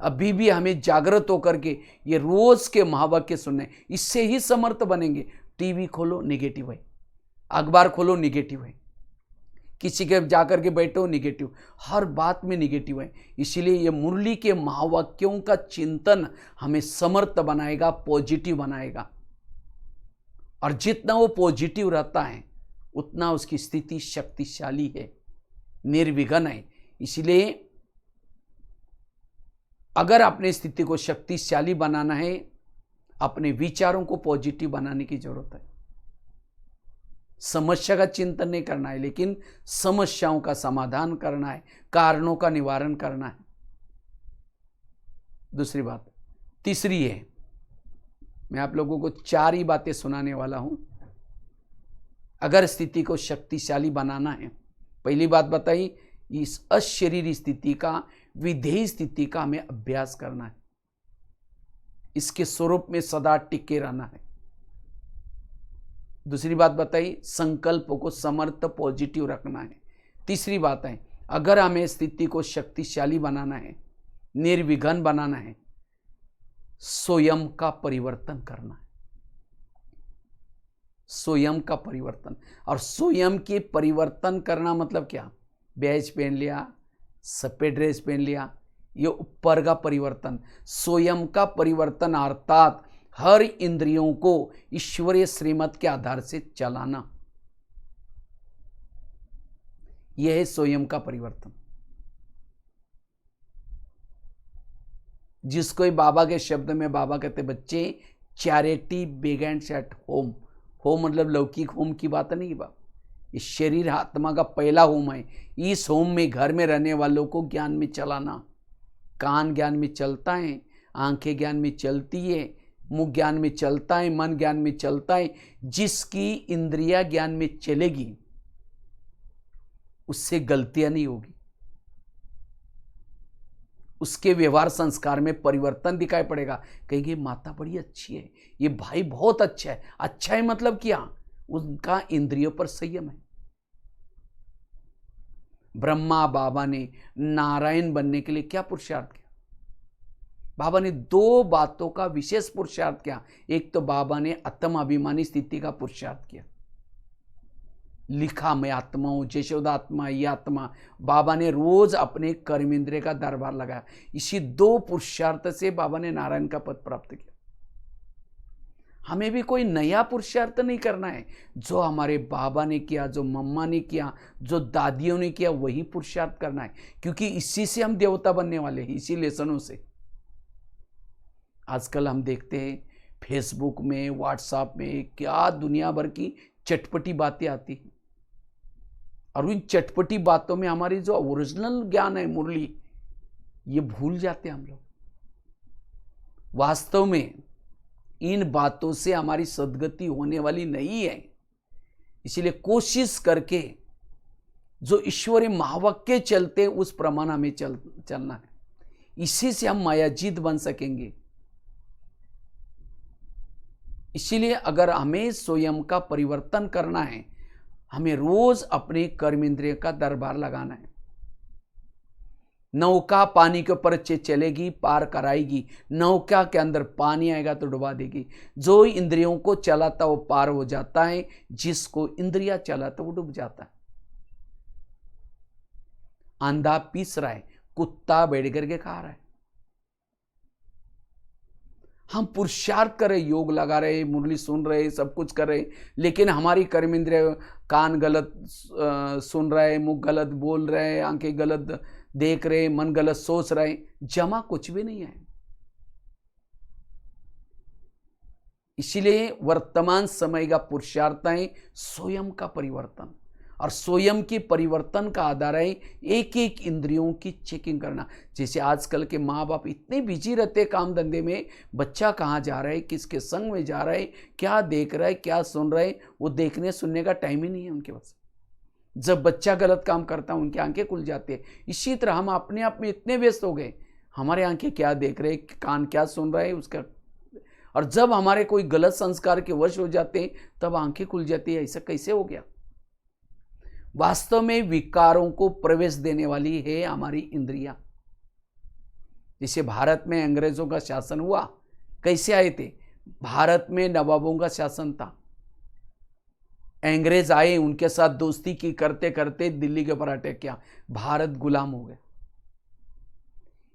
अभी भी हमें जागृत होकर के ये रोज के महावाक्य सुनने, इससे ही समर्थ बनेंगे। टीवी खोलो नेगेटिव है, अखबार खोलो नेगेटिव है, किसी के जाकर के बैठो नेगेटिव, हर बात में नेगेटिव है। इसीलिए ये मुरली के महावाक्यों का चिंतन हमें समर्थ बनाएगा, पॉजिटिव बनाएगा। और जितना वो पॉजिटिव रहता है उतना उसकी स्थिति शक्तिशाली है, निर्विघ्न है। इसलिए अगर अपनी स्थिति को शक्तिशाली बनाना है, अपने विचारों को पॉजिटिव बनाने की जरूरत है। समस्या का चिंतन नहीं करना है, लेकिन समस्याओं का समाधान करना है, कारणों का निवारण करना है। दूसरी बात। तीसरी है, मैं आप लोगों को 4 ही बातें सुनाने वाला हूं। अगर स्थिति को शक्तिशाली बनाना है, पहली बात बताई, इस अशरीरी स्थिति का, विधेय स्थिति का हमें अभ्यास करना है। इसके स्वरूप में सदा टिके रहना है। दूसरी बात बताई, संकल्पों को समर्थ पॉजिटिव रखना है। तीसरी बात है, अगर हमें स्थिति को शक्तिशाली बनाना है, निर्विघ्न बनाना है, स्वयं का परिवर्तन करना है। स्वयं का परिवर्तन। और स्वयं के परिवर्तन करना मतलब क्या? बैज पहन लिया, सफेद ड्रेस पहन लिया, ये ऊपर का परिवर्तन। स्वयं का परिवर्तन अर्थात हर इंद्रियों को ईश्वरीय श्रीमत के आधार से चलाना, यह है स्वयं का परिवर्तन। जिसको ही बाबा के शब्द में बाबा कहते बच्चे charity begins at home. Home मतलब लौकिक होम की बात नहीं बाबा, ये शरीर आत्मा का पहला होम है। इस होम में घर में रहने वालों को ज्ञान में चलाना। कान ज्ञान में चलता है, आंखें ज्ञान में चलती है, मुख ज्ञान में चलता है, मन ज्ञान में चलता है। जिसकी इंद्रिया ज्ञान में चलेगी उससे गलतियां नहीं होगी, उसके व्यवहार संस्कार में परिवर्तन दिखाई पड़ेगा। कहेंगे माता बड़ी अच्छी है, ये भाई बहुत अच्छा है। अच्छा है मतलब क्या? उनका इंद्रियों पर संयम है। ब्रह्मा बाबा ने नारायण बनने के लिए क्या पुरुषार्थ किया? बाबा ने दो बातों का विशेष पुरुषार्थ किया। एक तो बाबा ने आत्म अभिमानी स्थिति का पुरुषार्थ किया, लिखा मैं आत्मा हूं, यशोदा आत्मा, ये आत्मा। बाबा ने रोज अपने कर्मेंद्रिय का दरबार लगाया। इसी दो पुरुषार्थ से बाबा ने नारायण का पद प्राप्त किया। हमें भी कोई नया पुरुषार्थ नहीं करना है। जो हमारे बाबा ने किया, जो मम्मा ने किया, जो दादियों ने किया, वही पुरुषार्थ करना है, क्योंकि इसी से हम देवता बनने वाले हैं, इसी लेसनों से। आजकल हम देखते हैं फेसबुक में, व्हाट्सएप में क्या दुनिया भर की चटपटी बातें आती हैं, और उन चटपटी बातों में हमारी जो ओरिजिनल ज्ञान है, मुरली, ये भूल जाते हैं हम लोग। वास्तव में इन बातों से हमारी सद्गति होने वाली नहीं है। इसलिए कोशिश करके जो ईश्वरीय महावाक्य चलते उस प्रमाण हमें चलना है। इसी से हम मायाजीत बन सकेंगे। इसीलिए अगर हमें स्वयं का परिवर्तन करना है, हमें रोज अपने कर्मेंद्रिय का दरबार लगाना है। नौका पानी के ऊपर चलेगी, पार कराएगी। नौका के अंदर पानी आएगा तो डुबा देगी। जो इंद्रियों को चलाता वो पार हो जाता है, जिसको इंद्रिया चलाता वो डूब जाता है। अंधा पीस रहा है, कुत्ता बैठ करके खा रहा है। हम पुरुषार्थ कर रहे, योग लगा रहे, मुरली सुन रहे, सब कुछ कर रहे, लेकिन हमारी कर्मेंद्रिय, कान गलत सुन रहे, मुंह गलत बोल रहे, आंखें गलत देख रहे, मन गलत सोच रहे, जमा कुछ भी नहीं है। इसीलिए वर्तमान समय का पुरुषार्थ है स्वयं का परिवर्तन, और स्वयं के परिवर्तन का आधार है एक एक इंद्रियों की चेकिंग करना। जैसे आजकल के माँ बाप इतने बिजी रहते काम धंधे में, बच्चा कहाँ जा रहा है, किसके संग में जा रहा है, क्या देख रहा है, क्या सुन रहा है, वो देखने सुनने का टाइम ही नहीं है उनके पास। जब बच्चा गलत काम करता है उनकी आंखें खुल जाती है। इसी तरह हम अपने आप में इतने व्यस्त हो गए, हमारे आंखें क्या देख रहे, कान क्या सुन रहे उसका, और जब हमारे कोई गलत संस्कार के वश हो जाते हैं तब आंखें खुल जाती है। ऐसा कैसे हो गया? वास्तव में विकारों को प्रवेश देने वाली है हमारी इंद्रियां। जैसे भारत में अंग्रेजों का शासन हुआ, कैसे आए थे? भारत में नवाबों का शासन था। अंग्रेज आए, उनके साथ दोस्ती की, करते करते दिल्ली के ऊपर अटैक किया, भारत गुलाम हो गया।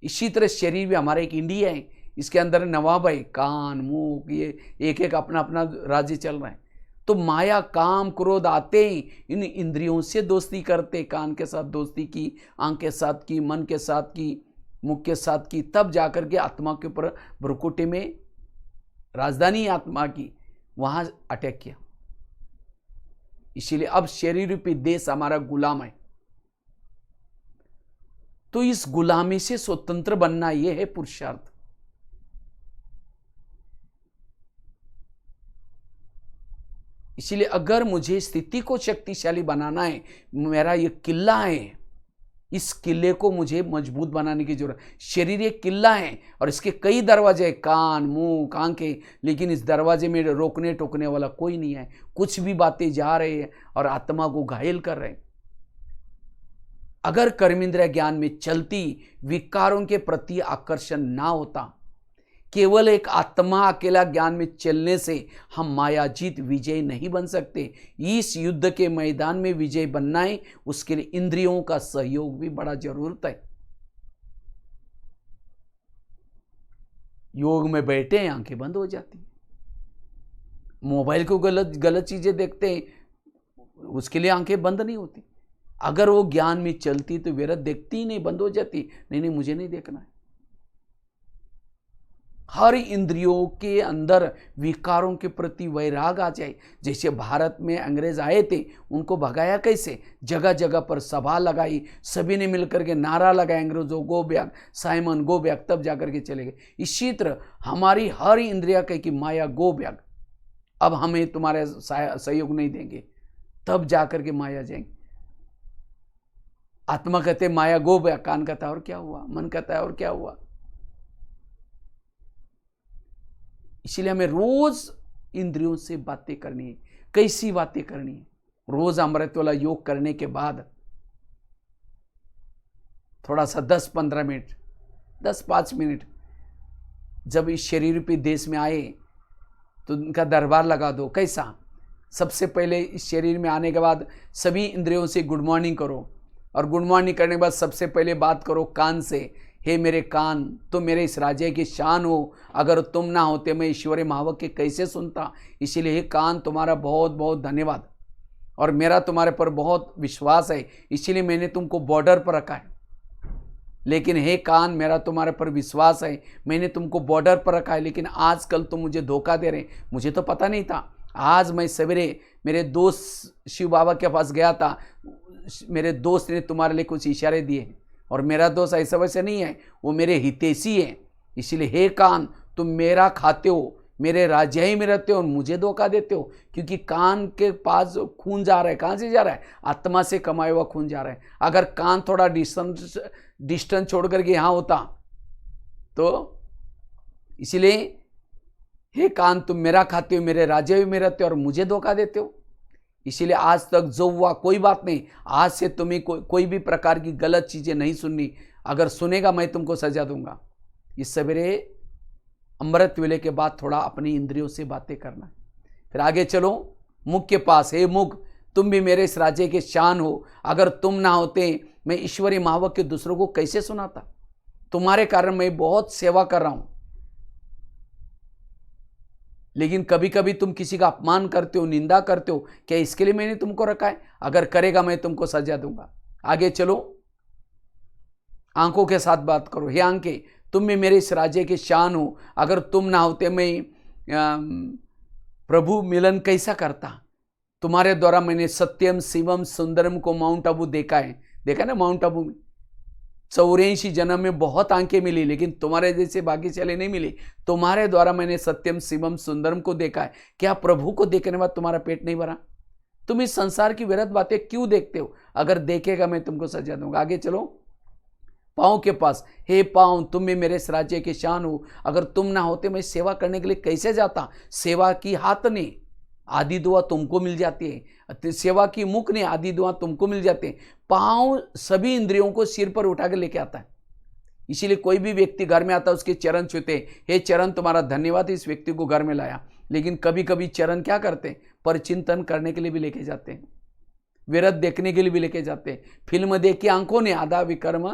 इसी तरह शरीर भी हमारा एक इंडिया है, इसके अंदर नवाब है, कान मुंह ये एक एक अपना अपना राज्य चल रहा है। तो माया काम क्रोध आते ही इन इंद्रियों से दोस्ती करते, कान के साथ दोस्ती की, आंख के साथ की, मन के साथ की, मुख के साथ की, तब जाकर के आत्मा के ऊपर भ्रुकुटी में राजधानी आत्मा की वहां अटैक किया। इसीलिए अब शरीर रूपी देश हमारा गुलाम है। तो इस गुलामी से स्वतंत्र बनना यह है पुरुषार्थ। इसीलिए अगर मुझे स्थिति को शक्तिशाली बनाना है, मेरा ये किला है, इस किले को मुझे मजबूत बनाने की जरूरत। शरीर एक किला है और इसके कई दरवाजे हैं, कान मुंह आंखें, लेकिन इस दरवाजे में रोकने टोकने वाला कोई नहीं है। कुछ भी बातें जा रहे हैं और आत्मा को घायल कर रहे हैं। अगर कर्मेंद्रिय ज्ञान में चलती, विकारों के प्रति आकर्षण ना होता, केवल एक आत्मा अकेला ज्ञान में चलने से हम मायाजीत विजय नहीं बन सकते। इस युद्ध के मैदान में विजय बनना है, उसके लिए इंद्रियों का सहयोग भी बड़ा जरूरत है। योग में बैठे हैं, आंखें बंद हो जाती, मोबाइल को गलत चीजें देखते हैं, उसके लिए आंखें बंद नहीं होती। अगर वो ज्ञान में चलती तो विरत देखती ही नहीं, बंद हो जाती, नहीं मुझे नहीं देखना है। हर इंद्रियों के अंदर विकारों के प्रति वैराग आ जाए। जैसे भारत में अंग्रेज आए थे, उनको भगाया कैसे? जगह जगह पर सभा लगाई, सभी ने मिलकर के नारा लगाया, अंग्रेजों go back, Simon go back, तब जाकर के चले गए। इसी तरह हमारी हर इंद्रिया कहे कि माया गो बैक, अब हमें तुम्हारे सहयोग नहीं देंगे, तब जाकर के माया जाएंगे। आत्मा कहते माया गो बैक, कान कहता है और क्या हुआ, मन कहता है और क्या हुआ। इसीलिए हमें रोज इंद्रियों से बातें करनी है। कैसी बातें करनी है? रोज अमृत वाला योग करने के बाद थोड़ा सा 10-15 मिनट, 10-5 मिनट जब इस शरीर पे देश में आए तो उनका दरबार लगा दो। कैसा? सबसे पहले इस शरीर में आने के बाद सभी इंद्रियों से गुड मॉर्निंग करो, और गुड मॉर्निंग करने के बाद सबसे पहले बात करो कान से, हे मेरे कान, तुम मेरे इस राज्य की शान हो, अगर तुम ना होते मैं ईश्वरीय महावाक्य कैसे सुनता। इसीलिए हे कान, तुम्हारा बहुत बहुत धन्यवाद, और मेरा तुम्हारे पर बहुत विश्वास है, इसीलिए मैंने तुमको बॉर्डर पर रखा है। लेकिन हे कान, मेरा तुम्हारे पर विश्वास है, मैंने तुमको बॉर्डर पर रखा है, लेकिन आजकल तुम मुझे धोखा दे रहे, मुझे तो पता नहीं था। आज मैं सवेरे मेरे दोस्त शिव बाबा के पास गया था, मेरे दोस्त ने तुम्हारे लिए कुछ इशारे दिए, और मेरा दोस्त ऐसा वैसे नहीं है, वो मेरे हितैषी है। इसलिए हे कान, तुम मेरा खाते हो, मेरे राज्य ही में रहते हो, और मुझे धोखा देते हो, क्योंकि कान के पास खून जा रहा है। कहाँ से जा रहा है? आत्मा से कमाया हुआ खून जा रहा है। अगर कान थोड़ा डिस्टेंस छोड़ करके यहाँ होता तो, इसीलिए हे कान, तुम मेरा खाते हो, मेरे राज्य में रहते हो, और मुझे धोखा देते हो। इसीलिए आज तक जो हुआ कोई बात नहीं, आज से तुम्हें कोई भी प्रकार की गलत चीजें नहीं सुननी। अगर सुनेगा मैं तुमको सजा दूंगा। इस सवेरे अमृत वेले के बाद थोड़ा अपनी इंद्रियों से बातें करना। फिर आगे चलो मुख के पास। हे मुख, तुम भी मेरे इस राज्य के शान हो, अगर तुम ना होते मैं ईश्वरीय महावाक्य दूसरों को कैसे सुनाता। तुम्हारे कारण मैं बहुत सेवा कर रहा हूं, लेकिन कभी कभी तुम किसी का अपमान करते हो, निंदा करते हो। क्या इसके लिए मैंने तुमको रखा है? अगर करेगा मैं तुमको सजा दूंगा। आगे चलो, आंखों के साथ बात करो। हे आंखें, तुम भी मेरे इस राज्य के शान हो, अगर तुम ना होते मैं प्रभु मिलन कैसा करता। तुम्हारे द्वारा मैंने सत्यम शिवम सुंदरम को माउंट आबू देखा है। देखा ना, माउंट आबू में 84 जन्म में बहुत आंखें मिली, लेकिन तुम्हारे जैसे भाग्यशाली नहीं मिली। तुम्हारे द्वारा मैंने सत्यम शिवम सुंदरम को देखा है। क्या प्रभु को देखने के बाद तुम्हारा पेट नहीं भरा? तुम इस संसार की व्यर्थ बातें क्यों देखते हो? अगर देखेगा मैं तुमको सजा दूंगा। आगे चलो, पाँव के पास। हे पाँव, तुम भी मेरे इस राज्य के शान हो, अगर तुम ना होते मैं सेवा करने के लिए कैसे जाता। सेवा की हाथ ने आदि दुआ तुमको मिल जाती है, सेवा की मुख ने आदि दुआ तुमको मिल जाते हैं। पाँव सभी इंद्रियों को सिर पर उठा के लेके आता है। इसीलिए कोई भी व्यक्ति घर में आता है, उसके चरण छूते, हे चरण तुम्हारा धन्यवाद, इस व्यक्ति को घर में लाया। लेकिन कभी कभी चरण क्या करते हैं? पर चिंतन करने के लिए भी लेके जाते हैं, विरत देखने के लिए भी लेके जाते हैं। फिल्म देख के आंखों ने आधा विकर्म।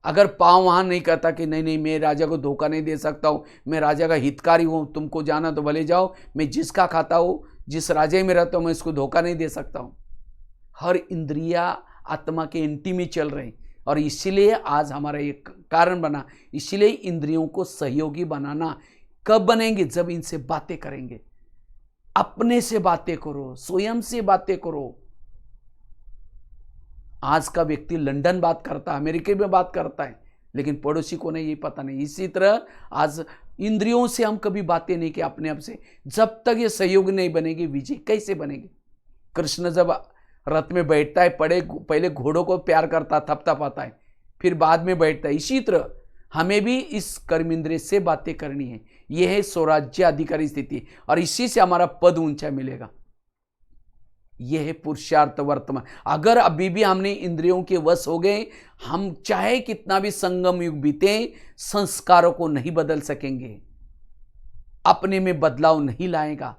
अगर पाँव वहाँ नहीं कहता कि नहीं नहीं मैं राजा को धोखा नहीं दे सकता हूँ, मैं राजा का हितकारी हूँ, तुमको जाना तो भले जाओ, मैं जिसका खाता हूँ, जिस राज्य में रहता हूँ, मैं इसको धोखा नहीं दे सकता हूँ। हर इंद्रिया आत्मा के एंटी में चल रहे हैं, और इसीलिए आज हमारा ये कारण बना। इसीलिए इंद्रियों को सहयोगी बनाना कब बनेंगे? जब इनसे बातें करेंगे। अपने से बातें करो, स्वयं से बातें करो। आज का व्यक्ति लंदन बात करता है, अमेरिका में बात करता है, लेकिन पड़ोसी को नहीं, ये पता नहीं। इसी तरह आज इंद्रियों से हम कभी बातें नहीं की अपने आप से। जब तक ये सहयोग नहीं बनेगी, विजय कैसे बनेगी? कृष्ण जब रथ में बैठता है, पहले घोड़ों को प्यार करता, थपथपाता है, फिर बाद में बैठता है। इसी तरह हमें भी इस कर्म इंद्रिय से बातें करनी है। यह है स्वराज्य अधिकारी स्थिति, और इसी से हमारा पद ऊंचा मिलेगा। यह है पुरुषार्थ वर्तमान। अगर अभी भी हमने इंद्रियों के वश हो गए, हम चाहे कितना भी संगम युग बीते, संस्कारों को नहीं बदल सकेंगे, अपने में बदलाव नहीं लाएगा।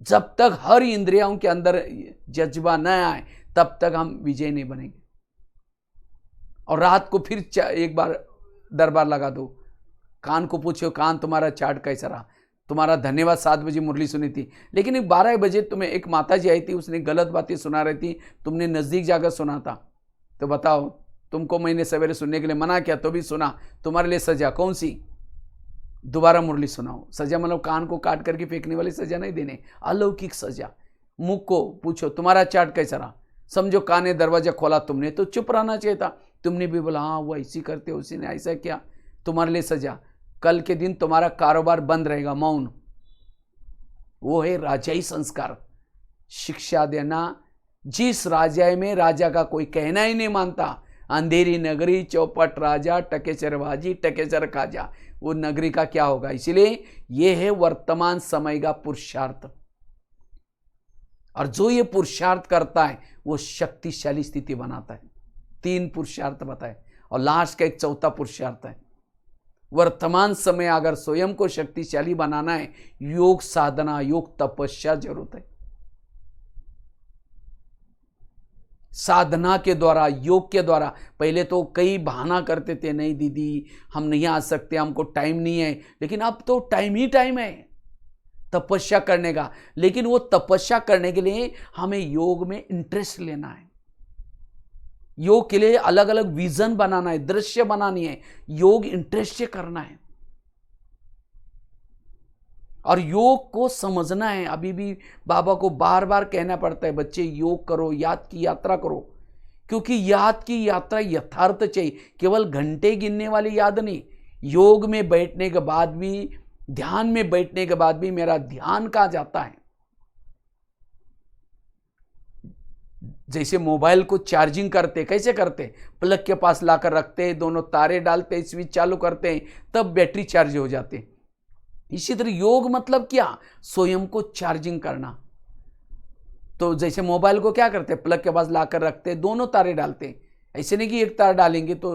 जब तक हर इंद्रियों के अंदर जज्बा न आए, तब तक हम विजय नहीं बनेंगे। और रात को फिर एक बार दरबार लगा दो, कान को पूछो, कान तुम्हारा चार्ट कैसा रहा? तुम्हारा धन्यवाद। 7 बजे मुरली सुनी थी, लेकिन 12 बजे तुम्हें एक माता जी आई थी, उसने गलत बातें सुना रही थी, तुमने नज़दीक जाकर सुना था, तो बताओ, तुमको मैंने सवेरे सुनने के लिए मना किया तो भी सुना, तुम्हारे लिए सजा कौन सी? दोबारा मुरली सुनाओ। सजा मतलब कान को काट करके फेंकने वाली सजा नहीं देने, अलौकिक सजा। मुख को पूछो तुम्हारा चाट कैसा रहा, समझो कान ने दरवाजा खोला तुमने तो चुप रहना चाहिए था, तुमने भी बोला हाँ वो ऐसी करते उसी ने ऐसा किया, तुम्हारे लिए सजा। कल के दिन तुम्हारा कारोबार बंद रहेगा, मौन। वो है राजाई संस्कार, शिक्षा देना। जिस राजाई में राजा का कोई कहना ही नहीं मानता, अंधेरी नगरी चौपट राजा टकेचर बाजी टकेचर खाजा, वो नगरी का क्या होगा। इसलिए ये है वर्तमान समय का पुरुषार्थ, और जो ये पुरुषार्थ करता है वो शक्तिशाली स्थिति बनाता है। 3 पुरुषार्थ बताए और लास्ट का एक चौथा पुरुषार्थ है। वर्तमान समय अगर स्वयं को शक्तिशाली बनाना है, योग साधना, योग तपस्या जरूरत है। साधना के द्वारा, योग के द्वारा। पहले तो कई बहाना करते थे, नहीं दीदी हम नहीं आ सकते, हमको टाइम नहीं है, लेकिन अब तो टाइम ही टाइम है तपस्या करने का। लेकिन वो तपस्या करने के लिए हमें योग में इंटरेस्ट लेना है, योग के लिए अलग अलग विजन बनाना है, दृश्य बनानी है, योग इंटरेस्ट से करना है और योग को समझना है। अभी भी बाबा को बार बार कहना पड़ता है, बच्चे योग करो, याद की यात्रा करो, क्योंकि याद की यात्रा यथार्थ चाहिए, केवल घंटे गिनने वाली याद नहीं। योग में बैठने के बाद भी, ध्यान में बैठने के बाद भी मेरा ध्यान कहाँ जाता है। जैसे मोबाइल को चार्जिंग करते, कैसे करते, प्लग के पास लाकर रखते, दोनों तारे डालते, स्विच चालू करते, तब बैटरी चार्ज हो जाते। इसी तरह योग मतलब क्या, स्वयं को चार्जिंग करना। तो जैसे मोबाइल को क्या करते, प्लग के पास लाकर रखते, दोनों तारे डालते, ऐसे नहीं कि एक तार डालेंगे तो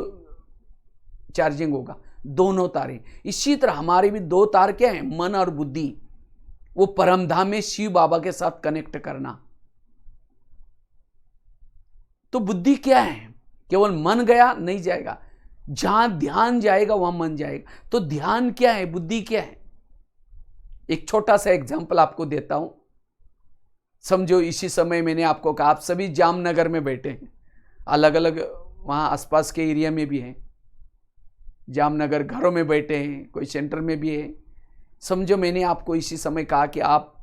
चार्जिंग होगा, दोनों तारे। इसी तरह हमारे भी 2 तार क्या है, मन और बुद्धि। वो परमधाम में शिव बाबा के साथ कनेक्ट करना। तो बुद्धि क्या है, केवल मन गया नहीं जाएगा, जहां ध्यान जाएगा वहां मन जाएगा। तो ध्यान क्या है, बुद्धि क्या है। एक छोटा सा एग्जांपल आपको देता हूं। समझो इसी समय मैंने आपको कहा, आप सभी जामनगर में बैठे हैं, अलग अलग वहां आसपास के एरिया में भी हैं, जामनगर घरों में बैठे हैं, कोई सेंटर में भी है। समझो मैंने आपको इसी समय कहा कि आप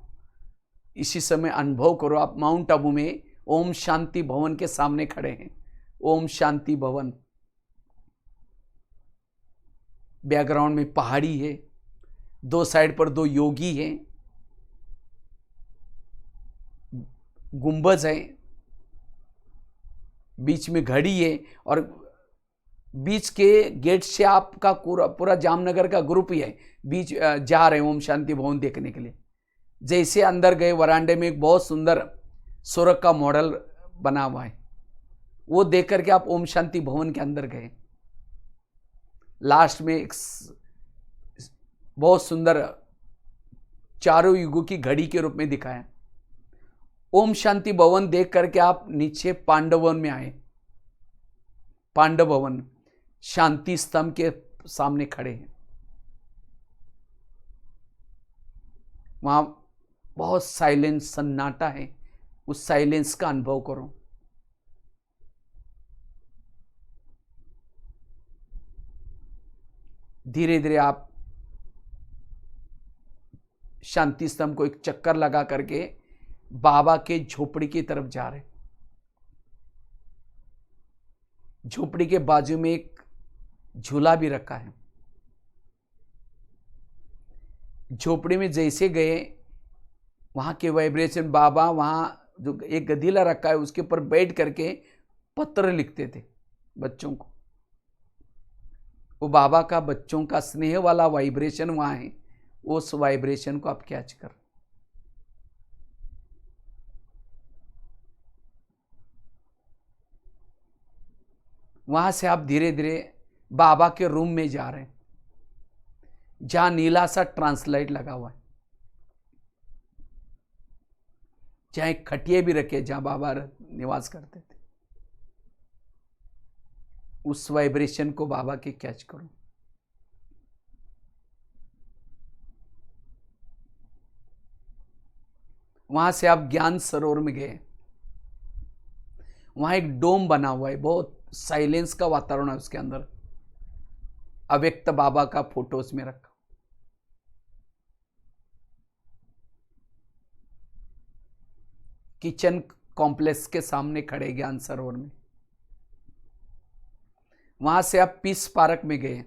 इसी समय अनुभव करो, आप माउंट आबू में ओम शांति भवन के सामने खड़े हैं। ओम शांति भवन, बैकग्राउंड में पहाड़ी है, 2 साइड पर 2 योगी हैं, गुंबज है, बीच में घड़ी है, और बीच के गेट से आपका पूरा जामनगर का ग्रुप ही है, बीच जा रहे हैं ओम शांति भवन देखने के लिए। जैसे अंदर गए, वरांडे में एक बहुत सुंदर स्वर्ग का मॉडल बना हुआ है, वो देख करके आप ओम शांति भवन के अंदर गए। लास्ट में एक बहुत सुंदर चारों युगों की घड़ी के रूप में दिखाया। ओम शांति भवन देख करके आप नीचे पांडव भवन में आए। पांडव भवन शांति स्तंभ के सामने खड़े हैं। वहां बहुत साइलेंस, सन्नाटा है, उस साइलेंस का अनुभव करो। धीरे धीरे आप शांति स्तंभ को एक चक्कर लगा करके बाबा के झोपड़ी की तरफ जा रहे। झोपड़ी के बाजू में एक झूला भी रखा है। झोपड़ी में जैसे गए, वहां के वाइब्रेशन, बाबा वहां जो एक गदीला रखा है उसके ऊपर बैठ करके पत्र लिखते थे बच्चों को। वो बाबा का बच्चों का स्नेह वाला वाइब्रेशन वहां है, उस वाइब्रेशन को आप कैच कर। वहां से आप धीरे धीरे बाबा के रूम में जा रहे हैं, जहां नीला सा ट्रांसलाइट लगा हुआ है, जहां एक खटिया भी रखे, जहां बाबा निवास करते थे। उस वाइब्रेशन को बाबा के कैच करो। वहां से आप ज्ञान सरोवर में गए। वहां एक डोम बना हुआ है, बहुत साइलेंस का वातावरण है उसके अंदर। अव्यक्त बाबा का फोटो उसमें रखा। किचन कॉम्प्लेक्स के सामने खड़े ज्ञान सरोवर में। वहां से आप पीस पार्क में गए,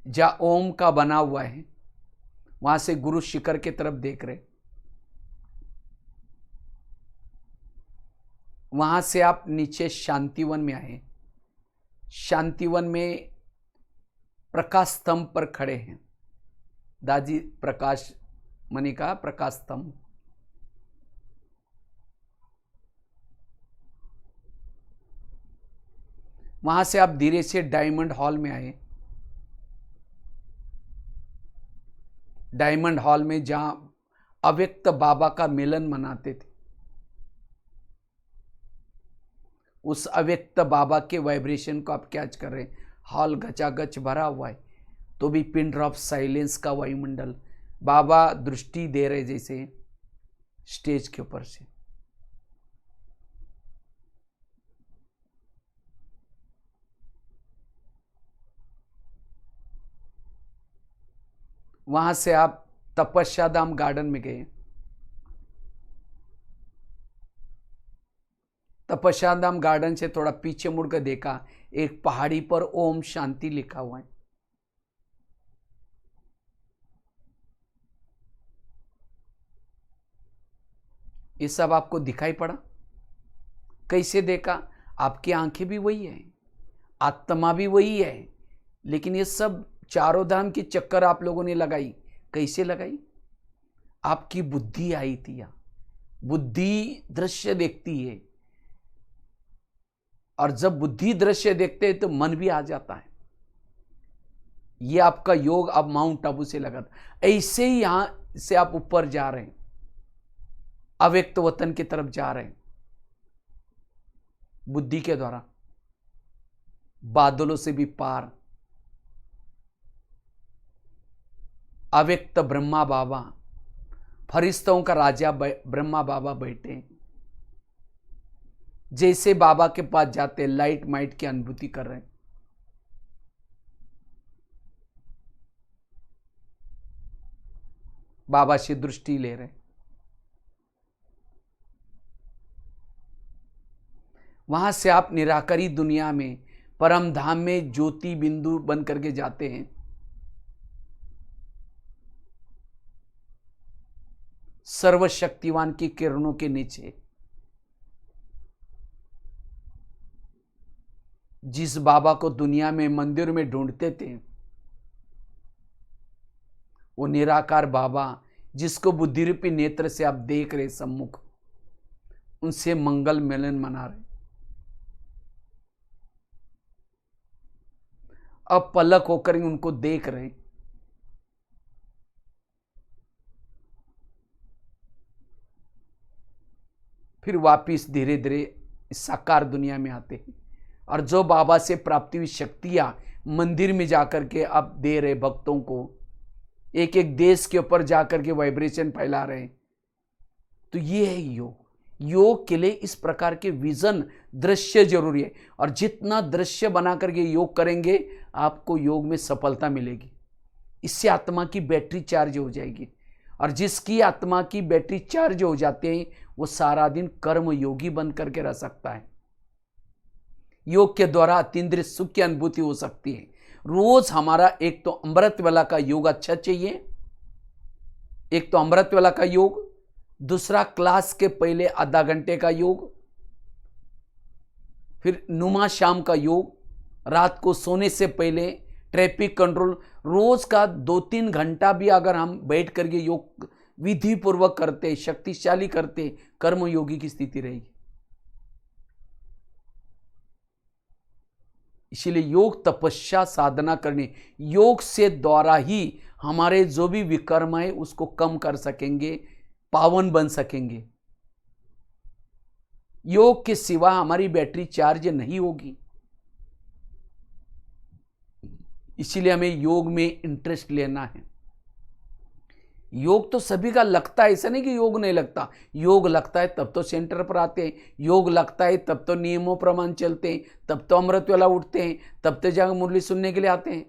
जहां ओम का बना हुआ है, वहां से गुरु शिखर की तरफ देख रहे। वहां से आप नीचे शांतिवन में आए। शांतिवन में प्रकाश स्तंभ पर खड़े हैं, दादी प्रकाश मणि का प्रकाश स्तंभ। वहां से आप धीरे से डायमंड हॉल में आए। डायमंड हॉल में जहां अव्यक्त बाबा का मिलन मनाते थे, उस अव्यक्त बाबा के वाइब्रेशन को आप कैच कर रहे हैं। हॉल गचागच भरा हुआ है, तो भी पिन ड्रॉप साइलेंस का वायुमंडल, बाबा दृष्टि दे रहे जैसे स्टेज के ऊपर से। वहां से आप तपस्या धाम गार्डन में गए। तपस्या धाम गार्डन से थोड़ा पीछे मुड़कर देखा, एक पहाड़ी पर ओम शांति लिखा हुआ है। ये सब आपको दिखाई पड़ा? कैसे देखा? आपकी आंखें भी वही है, आत्मा भी वही है, लेकिन ये सब चारों धाम की चक्कर आप लोगों ने लगाई। कैसे लगाई? आपकी बुद्धि आई थी यहाँ। बुद्धि दृश्य देखती है, और जब बुद्धि दृश्य देखते हैं तो मन भी आ जाता है। ये आपका योग अब माउंट आबू से लगा था। ऐसे ही यहां से आप ऊपर जा रहे हैं, अव्यक्त वतन की तरफ जा रहे हैं, बुद्धि के द्वारा, बादलों से भी पार। अव्यक्त ब्रह्मा बाबा, फरिश्तों का राजा ब्रह्मा बाबा बैठे, जैसे बाबा के पास जाते लाइट माइट की अनुभूति कर रहे हैं। बाबा से दृष्टि ले रहे। वहां से आप निराकारी दुनिया में, परम धाम में ज्योति बिंदु बन करके जाते हैं। सर्वशक्तिवान की किरणों के नीचे, जिस बाबा को दुनिया में मंदिर में ढूंढते थे, वो निराकार बाबा जिसको बुद्धि रूपी नेत्र से आप देख रहे सम्मुख, उनसे मंगल मिलन मना रहे। अब पलक होकर उनको देख रहे। फिर वापिस धीरे धीरे साकार दुनिया में आते हैं, और जो बाबा से प्राप्ति हुई शक्तियां मंदिर में जाकर के अब दे रहे भक्तों को, एक एक देश के ऊपर जाकर के वाइब्रेशन फैला रहे। तो ये है योग। योग के लिए इस प्रकार के विजन, दृश्य जरूरी है, और जितना दृश्य बना करके योग करेंगे आपको योग में सफलता मिलेगी। इससे आत्मा की बैटरी चार्ज हो जाएगी, और जिसकी आत्मा की बैटरी चार्ज हो जाते हैं वो सारा दिन कर्म योगी बन करके रह सकता है। योग के द्वारा अतीन्द्रिय सुख की अनुभूति हो सकती है। रोज हमारा एक तो अमृत वेला का योग अच्छा चाहिए, एक तो अमृत वेला का योग, दूसरा क्लास के पहले आधा घंटे का योग, फिर नुमा शाम का योग, रात को सोने से पहले ट्रैफिक कंट्रोल। रोज का 2-3 घंटा भी अगर हम बैठ करके योग विधि पूर्वक करते, शक्तिशाली करते, कर्म योगी की स्थिति रहेगी। इसीलिए योग तपस्या साधना करनी, योग से द्वारा ही हमारे जो भी विकर्म है उसको कम कर सकेंगे, पावन बन सकेंगे। योग के सिवा हमारी बैटरी चार्ज नहीं होगी। इसीलिए हमें योग में इंटरेस्ट लेना है। योग तो सभी का लगता है, ऐसा नहीं कि योग नहीं लगता। योग लगता है तब तो सेंटर पर आते हैं, योग लगता है तब तो नियमों प्रमाण चलते हैं, तब तो अमृत वेला उठते हैं, तब तो जाकर मुरली सुनने के लिए आते हैं।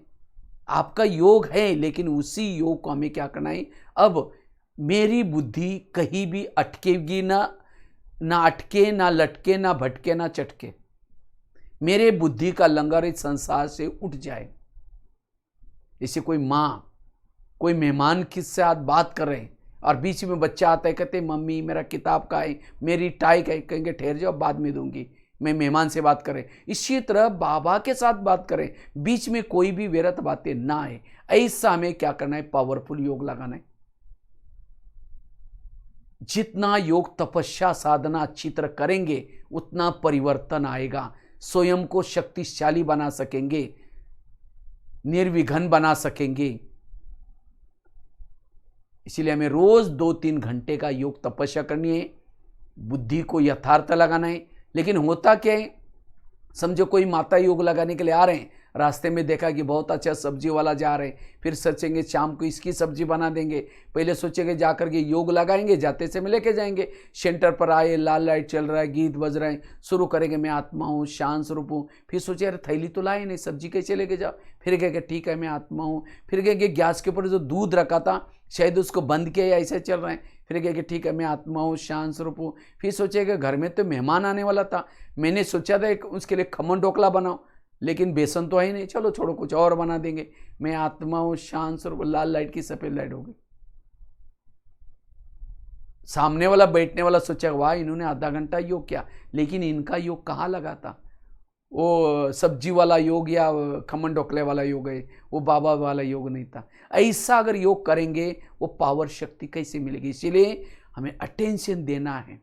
आपका योग है, लेकिन उसी योग को हमें क्या करना है, अब मेरी बुद्धि कहीं भी अटकेगी ना, ना अटके, ना लटके, ना भटके, ना चटके। मेरे बुद्धि का लंगर इस संसार से उठ जाए। जैसे कोई माँ कोई मेहमान किस से आज बात कर रहे हैं और बीच में बच्चा आता है, कहते मम्मी मेरा किताब का है, मेरी टाई का है, कहेंगे ठहर जाओ बाद में दूंगी, मैं मेहमान से बात करें। इसी तरह बाबा के साथ बात करें, बीच में कोई भी व्यर्थ बातें ना आए। ऐसा हमें क्या करना है, पावरफुल योग लगाना है। जितना योग तपस्या साधना अच्छी तरह करेंगे उतना परिवर्तन आएगा। स्वयं को शक्तिशाली बना सकेंगे, निर्विघ्न बना सकेंगे। इसीलिए हमें रोज 2-3 घंटे का योग तपस्या करनी है, बुद्धि को यथार्थ लगाना है। लेकिन होता क्या है, समझो कोई माता योग लगाने के लिए आ रहे हैं, रास्ते में देखा कि बहुत अच्छा सब्जी वाला जा रहे हैं, फिर सोचेंगे शाम को इसकी सब्जी बना देंगे। पहले सोचेंगे जाकर के योग लगाएंगे, जाते से में लेके जाएंगे। सेंटर पर आए, लाल लाइट चल रहा है, गीत बज रहे हैं, शुरू करेंगे मैं आत्मा हूँ, शांत स्वरूप हूँ। फिर सोचे अरे थैली तो लाए नहीं, सब्जी कैसे लेके जाओ। फिर कहेंगे ठीक है मैं आत्मा हूँ। फिर कहेंगे गैस के ऊपर जो दूध रखा था शायद उसको बंद किया या ऐसे चल रहे हैं। फिर कहेंगे ठीक है मैं आत्मा हूँ, शांत स्वरूप हूँ। फिर सोचेगा घर में तो मेहमान आने वाला था, मैंने सोचा था उसके लिए खमन ढोकला बनाओ, लेकिन बेसन तो है ही नहीं, चलो छोड़ो कुछ और बना देंगे। मैं आत्मा हूँ, शांत स्वरूप। लाल लाइट की सफेद लाइट हो गई। सामने वाला बैठने वाला सोचा वाह इन्होंने आधा घंटा योग किया, लेकिन इनका योग कहाँ लगा था, वो सब्जी वाला योग या खमन ढोकले वाला योग है, वो बाबा वाला योग नहीं था। ऐसा अगर योग करेंगे वो पावर शक्ति कैसे मिलेगी। इसीलिए हमें अटेंशन देना है,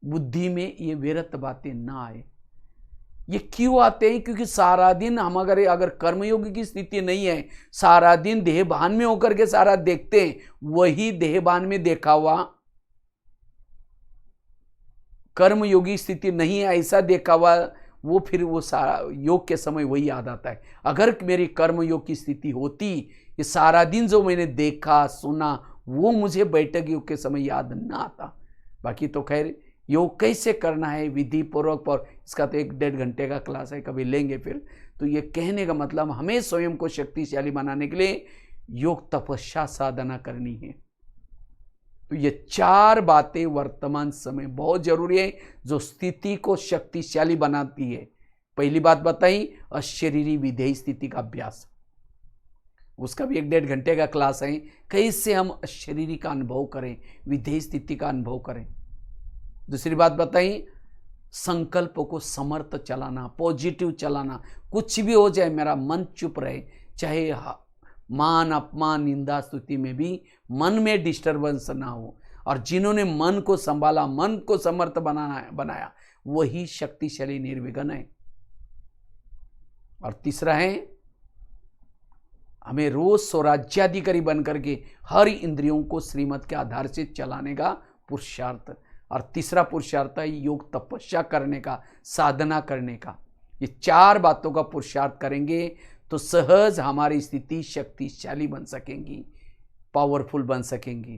बुद्धि में ये व्यर्थ बातें ना आए। ये क्यों आते हैं, क्योंकि सारा दिन हम अगर कर्मयोगी की स्थिति नहीं है, सारा दिन देहभान में होकर के सारा देखते हैं, वही देहभान में देखा हुआ कर्मयोगी स्थिति नहीं है, ऐसा देखा हुआ वो फिर वो सारा योग के समय वही याद आता है। अगर मेरी कर्मयोग की स्थिति होती, ये सारा दिन जो मैंने देखा सुना वो मुझे बैठक योग के समय याद ना आता। बाकी तो खैर योग कैसे करना है विधि पूर्वक, पर इसका तो 1-1.5 घंटे का क्लास है, कभी लेंगे फिर। तो ये कहने का मतलब हमें स्वयं को शक्तिशाली बनाने के लिए योग तपस्या साधना करनी है। तो ये 4 बातें वर्तमान समय बहुत जरूरी है जो स्थिति को शक्तिशाली बनाती है। पहली बात बताई अशरीरी विधेय स्थिति का अभ्यास, उसका भी 1-1.5 घंटे का क्लास है, कैसे हम अशरीरी का अनुभव करें, विधेय स्थिति का अनुभव करें। दूसरी बात बताई संकल्प को समर्थ चलाना, पॉजिटिव चलाना, कुछ भी हो जाए मेरा मन चुप रहे, चाहे मान अपमान निंदा स्तुति में भी मन में डिस्टर्बेंस ना हो। और जिन्होंने मन को संभाला, मन को समर्थ बनाया वही शक्तिशाली निर्विघ्न है। और तीसरा है हमें रोज स्वराज्याधिकारी बनकर के हर इंद्रियों को श्रीमत के आधार से चलाने का पुरुषार्थ। और तीसरा पुरुषार्थ है योग तपस्या करने का, साधना करने का। ये 4 बातों का पुरुषार्थ करेंगे तो सहज हमारी स्थिति शक्तिशाली बन सकेंगी, पावरफुल बन सकेंगी।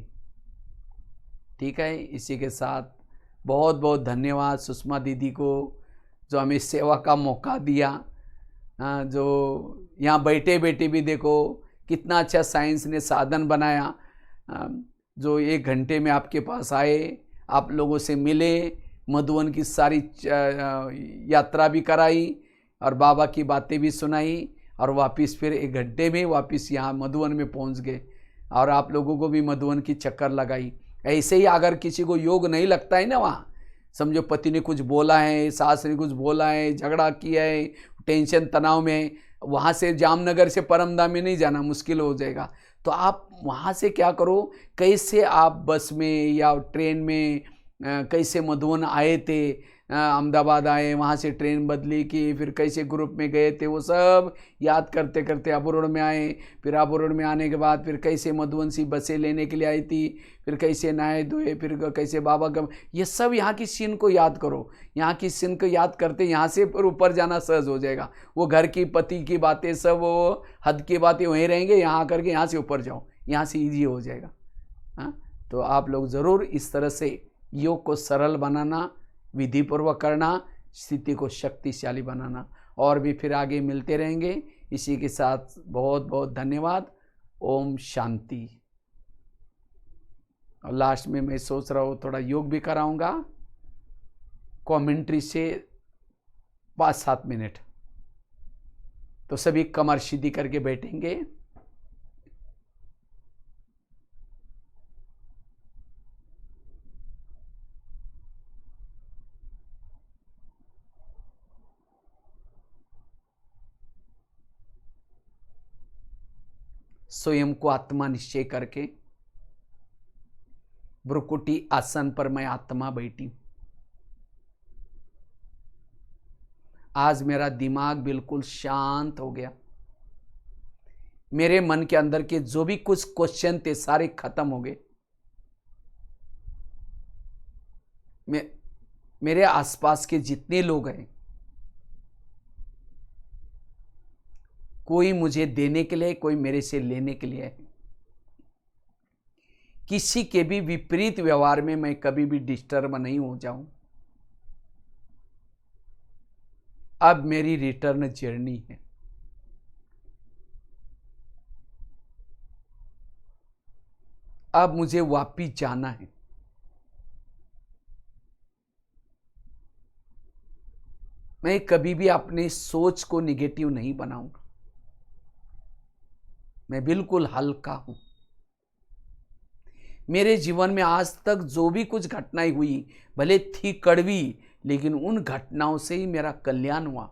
ठीक है, इसी के साथ बहुत बहुत धन्यवाद सुषमा दीदी को जो हमें सेवा का मौका दिया। जो यहाँ बैठे बैठे भी देखो कितना अच्छा साइंस ने साधन बनाया, जो 1 घंटे में आपके पास आए, आप लोगों से मिले, मधुवन की सारी यात्रा भी कराई और बाबा की बातें भी सुनाई, और वापस फिर 1 घंटे में वापस यहाँ मधुवन में पहुँच गए और आप लोगों को भी मधुवन की चक्कर लगाई। ऐसे ही अगर किसी को योग नहीं लगता है ना, वहाँ समझो पति ने कुछ बोला है, सास ने कुछ बोला है, झगड़ा किया है, टेंशन तनाव में, वहाँ से जामनगर से परमधाम में नहीं जाना, मुश्किल हो जाएगा। तो आप वहाँ से क्या करो, कैसे आप बस में या ट्रेन में कैसे मधुवन आए थे, अहमदाबाद आए, वहाँ से ट्रेन बदली की, फिर कैसे ग्रुप में गए थे, वो सब याद करते करते अबू रोड में आए। फिर अबू रोड में आने के बाद फिर कैसे मधुवन सी बसें लेने के लिए आई थी, फिर कैसे नहाए धोए, फिर कैसे बाबा का, ये सब यहाँ की सीन को याद करो। यहाँ की सीन को याद करते यहाँ से फिर ऊपर जाना सहज हो जाएगा। वो घर की पति की बातें सब वो हद की बातें वहीं रहेंगे, यहाँ करके यहाँ से ऊपर जाओ, यहाँ से ईजी हो जाएगा। हाँ, तो आप लोग ज़रूर इस तरह से योग को सरल बनाना, विधि पूर्वक करना, स्थिति को शक्तिशाली बनाना। और भी फिर आगे मिलते रहेंगे। इसी के साथ बहुत बहुत धन्यवाद। ओम शांति। और लास्ट में मैं सोच रहा हूँ थोड़ा योग भी कराऊंगा, कमेंट्री से 5-7 मिनट। तो सभी कमर सीधी करके बैठेंगे। स्वयं को आत्मा निश्चय करके भ्रुकुटी आसन पर मैं आत्मा बैठी। आज मेरा दिमाग बिल्कुल शांत हो गया। मेरे मन के अंदर के जो भी कुछ क्वेश्चन थे सारे खत्म हो गए। मेरे आसपास के जितने लोग हैं, कोई मुझे देने के लिए, कोई मेरे से लेने के लिए है। किसी के भी विपरीत व्यवहार में मैं कभी भी डिस्टर्ब नहीं हो जाऊं। अब मेरी रिटर्न जर्नी है। अब मुझे वापिस जाना है। मैं कभी भी अपनी सोच को निगेटिव नहीं बनाऊंगा। मैं बिल्कुल हल्का हूं। मेरे जीवन में आज तक जो भी कुछ घटनाएं हुई, भले थी कड़वी, लेकिन उन घटनाओं से ही मेरा कल्याण हुआ।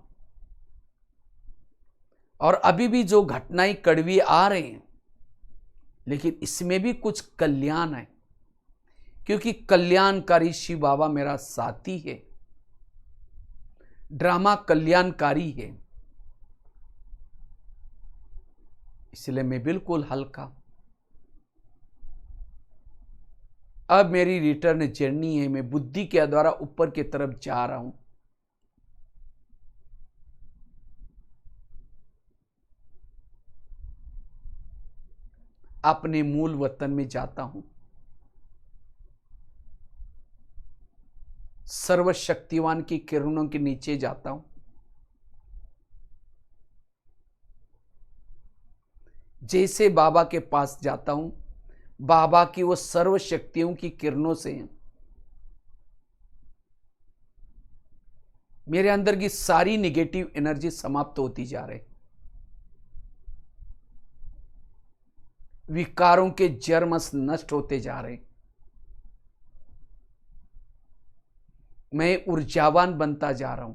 और अभी भी जो घटनाएं कड़वी आ रहे हैं, लेकिन इसमें भी कुछ कल्याण है, क्योंकि कल्याणकारी शिव बाबा मेरा साथी है। ड्रामा कल्याणकारी है, इसलिए मैं बिल्कुल हल्का। अब मेरी रिटर्न जर्नी है। मैं बुद्धि के द्वारा ऊपर की तरफ जा रहा हूं। अपने मूल वतन में जाता हूं। सर्वशक्तिवान की किरणों के नीचे जाता हूं। जैसे बाबा के पास जाता हूं, बाबा की वो सर्व शक्तियों की किरणों से मेरे अंदर की सारी निगेटिव एनर्जी समाप्त होती जा रही। विकारों के जर्मस नष्ट होते जा रहे। मैं ऊर्जावान बनता जा रहा हूं।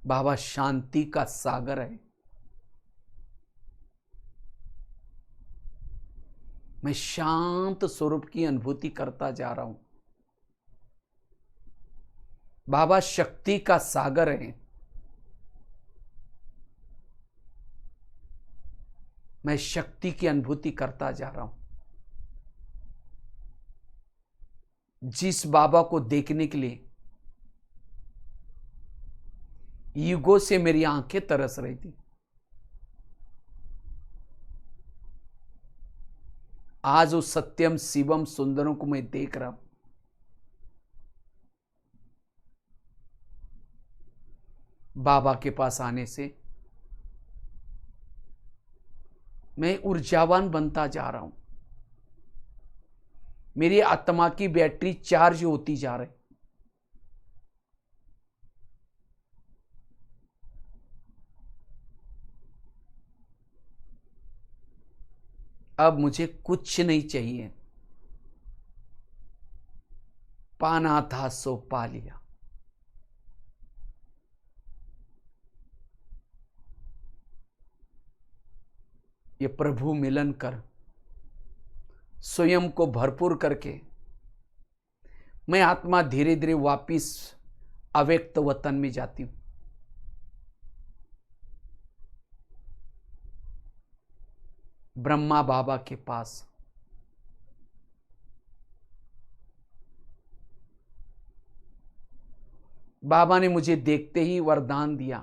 बाबा शांति का सागर है। मैं शांत स्वरूप की अनुभूति करता जा रहा हूं। बाबा शक्ति का सागर है। मैं शक्ति की अनुभूति करता जा रहा हूं। जिस बाबा को देखने के लिए युगों से मेरी आंखें तरस रही थी, आज उस सत्यम शिवम सुंदरों को मैं देख रहा हूं। बाबा के पास आने से मैं ऊर्जावान बनता जा रहा हूं। मेरी आत्मा की बैटरी चार्ज होती जा रही। अब मुझे कुछ नहीं चाहिए। पाना था सो पा लिया। ये प्रभु मिलन कर स्वयं को भरपूर करके मैं आत्मा धीरे धीरे वापिस अव्यक्त वतन में जाती हूं। ब्रह्मा बाबा के पास। बाबा ने मुझे देखते ही वरदान दिया,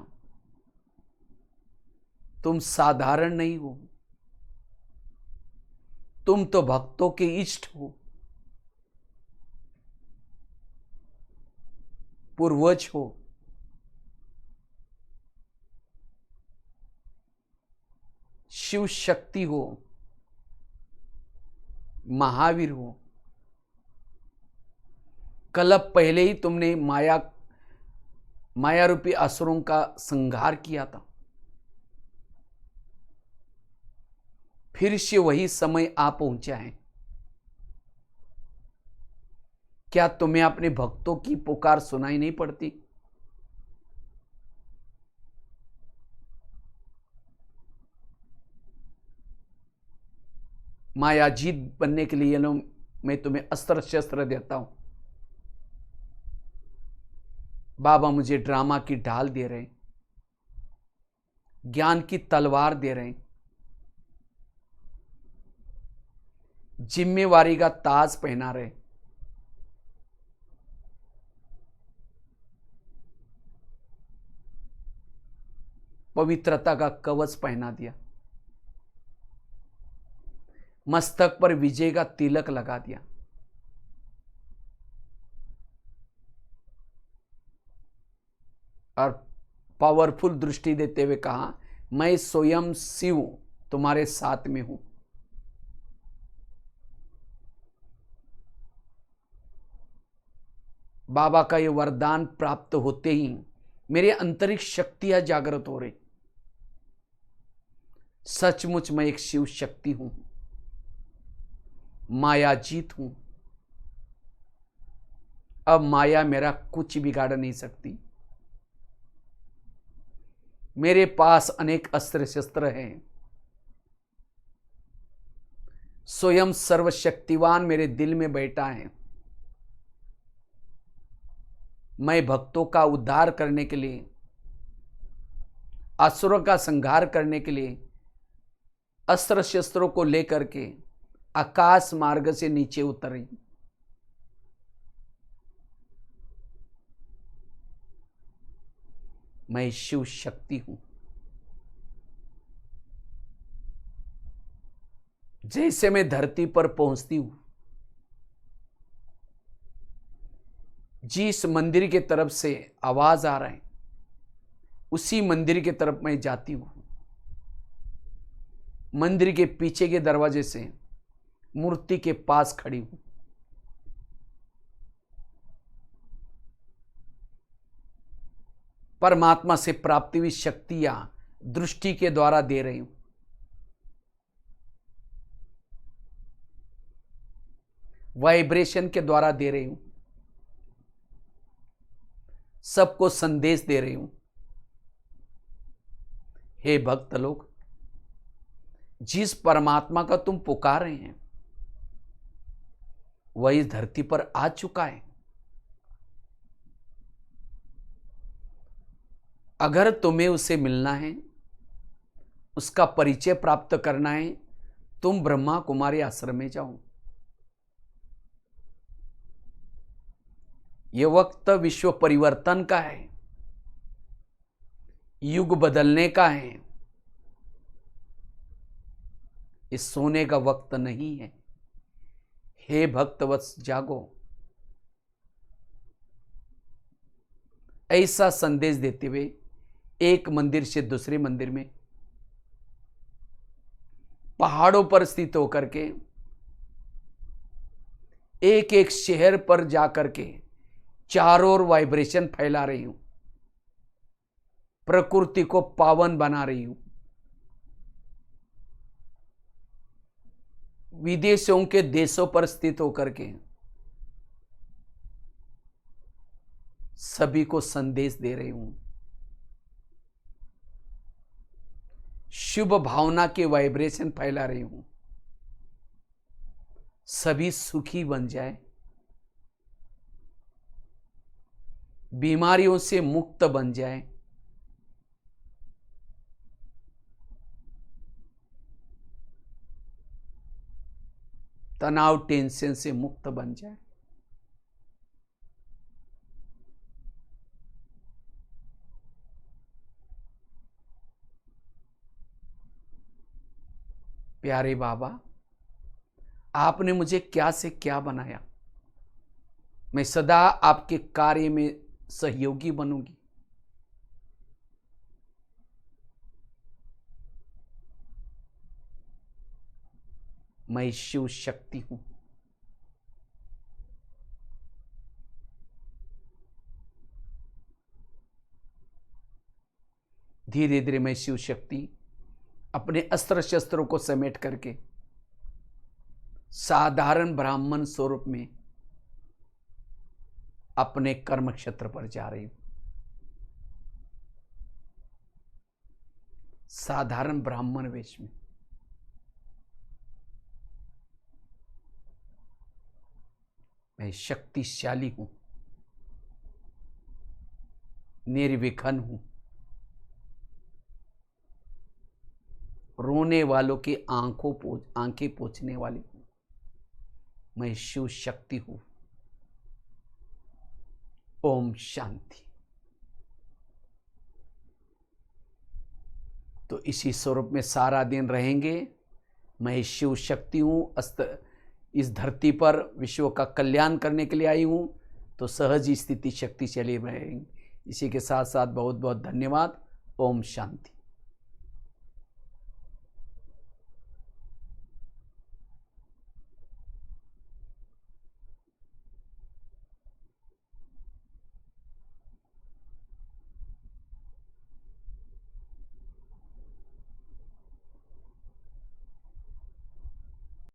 तुम साधारण नहीं हो, तुम तो भक्तों के इष्ट हो, पूर्वज हो। शिव शक्ति हो, महावीर हो। कल्प पहले ही तुमने माया रूपी असुरों का संहार किया था। फिर से वही समय आ पहुंचा है। क्या तुम्हें अपने भक्तों की पुकार सुनाई नहीं पड़ती? मायाजीत बनने के लिए लो मैं तुम्हें अस्त्र शस्त्र देता हूं। बाबा मुझे ड्रामा की ढाल दे रहे हैं, ज्ञान की तलवार दे रहे हैं, जिम्मेवारी का ताज पहना रहे, पवित्रता का कवच पहना दिया, मस्तक पर विजय का तिलक लगा दिया। और पावरफुल दृष्टि देते हुए कहा, मैं स्वयं शिव तुम्हारे साथ में हूं। बाबा का ये वरदान प्राप्त होते ही मेरी आंतरिक शक्तियां जागृत हो रही। सचमुच मैं एक शिव शक्ति हूं, मायाजीत हूं। अब माया मेरा कुछ बिगाड़ नहीं सकती। मेरे पास अनेक अस्त्र शस्त्र हैं। स्वयं सर्वशक्तिवान मेरे दिल में बैठा है। मैं भक्तों का उद्धार करने के लिए, असुरों का संहार करने के लिए अस्त्र शस्त्रों को लेकर के आकाश मार्ग से नीचे उतरी। मैं शिव शक्ति हूं। जैसे मैं धरती पर पहुंचती हूं, जिस मंदिर की तरफ से आवाज आ रहा है उसी मंदिर की तरफ मैं जाती हूं। मंदिर के पीछे के दरवाजे से मूर्ति के पास खड़ी हूं। परमात्मा से प्राप्ति हुई शक्तियां दृष्टि के द्वारा दे रही हूं। वाइब्रेशन के द्वारा दे रही हूं। सबको संदेश दे रही हूं। हे भक्त लोग, जिस परमात्मा का तुम पुकार रहे हैं वह इस धरती पर आ चुका है। अगर तुम्हें उसे मिलना है, उसका परिचय प्राप्त करना है, तुम ब्रह्मा कुमारी आश्रम में जाओ। यह वक्त विश्व परिवर्तन का है, युग बदलने का है। इस सोने का वक्त नहीं है। हे भक्तवत्स जागो। ऐसा संदेश देते हुए एक मंदिर से दूसरे मंदिर में, पहाड़ों पर स्थित होकर के, एक एक शहर पर जाकर के चारों ओर वाइब्रेशन फैला रही हूं। प्रकृति को पावन बना रही हूं। विदेशों के देशों पर स्थित होकर के सभी को संदेश दे रही हूं। शुभ भावना के वाइब्रेशन फैला रही हूं। सभी सुखी बन जाए, बीमारियों से मुक्त बन जाए, तनाव टेंशन से मुक्त बन जाए। प्यारे बाबा, आपने मुझे क्या से क्या बनाया। मैं सदा आपके कार्य में सहयोगी बनूंगी। मैं शिव शक्ति हूं। धीरे धीरे मैं शिव शक्ति अपने अस्त्र शस्त्रों को समेट करके साधारण ब्राह्मण स्वरूप में अपने कर्म क्षेत्र पर जा रही हूं। साधारण ब्राह्मण वेश में मैं शक्तिशाली हूं, निर्विघ्न हूं, रोने वालों की आंखें पोंछने वाली हूं। मैं शिव शक्ति हूं। ओम शांति। तो इसी स्वरूप में सारा दिन रहेंगे। मैं शिव शक्ति हूं, इस धरती पर विश्व का कल्याण करने के लिए आई हूं, तो सहज स्थिति शक्तिशाली रहेंगे। इसी के साथ साथ बहुत बहुत धन्यवाद। ओम शांति।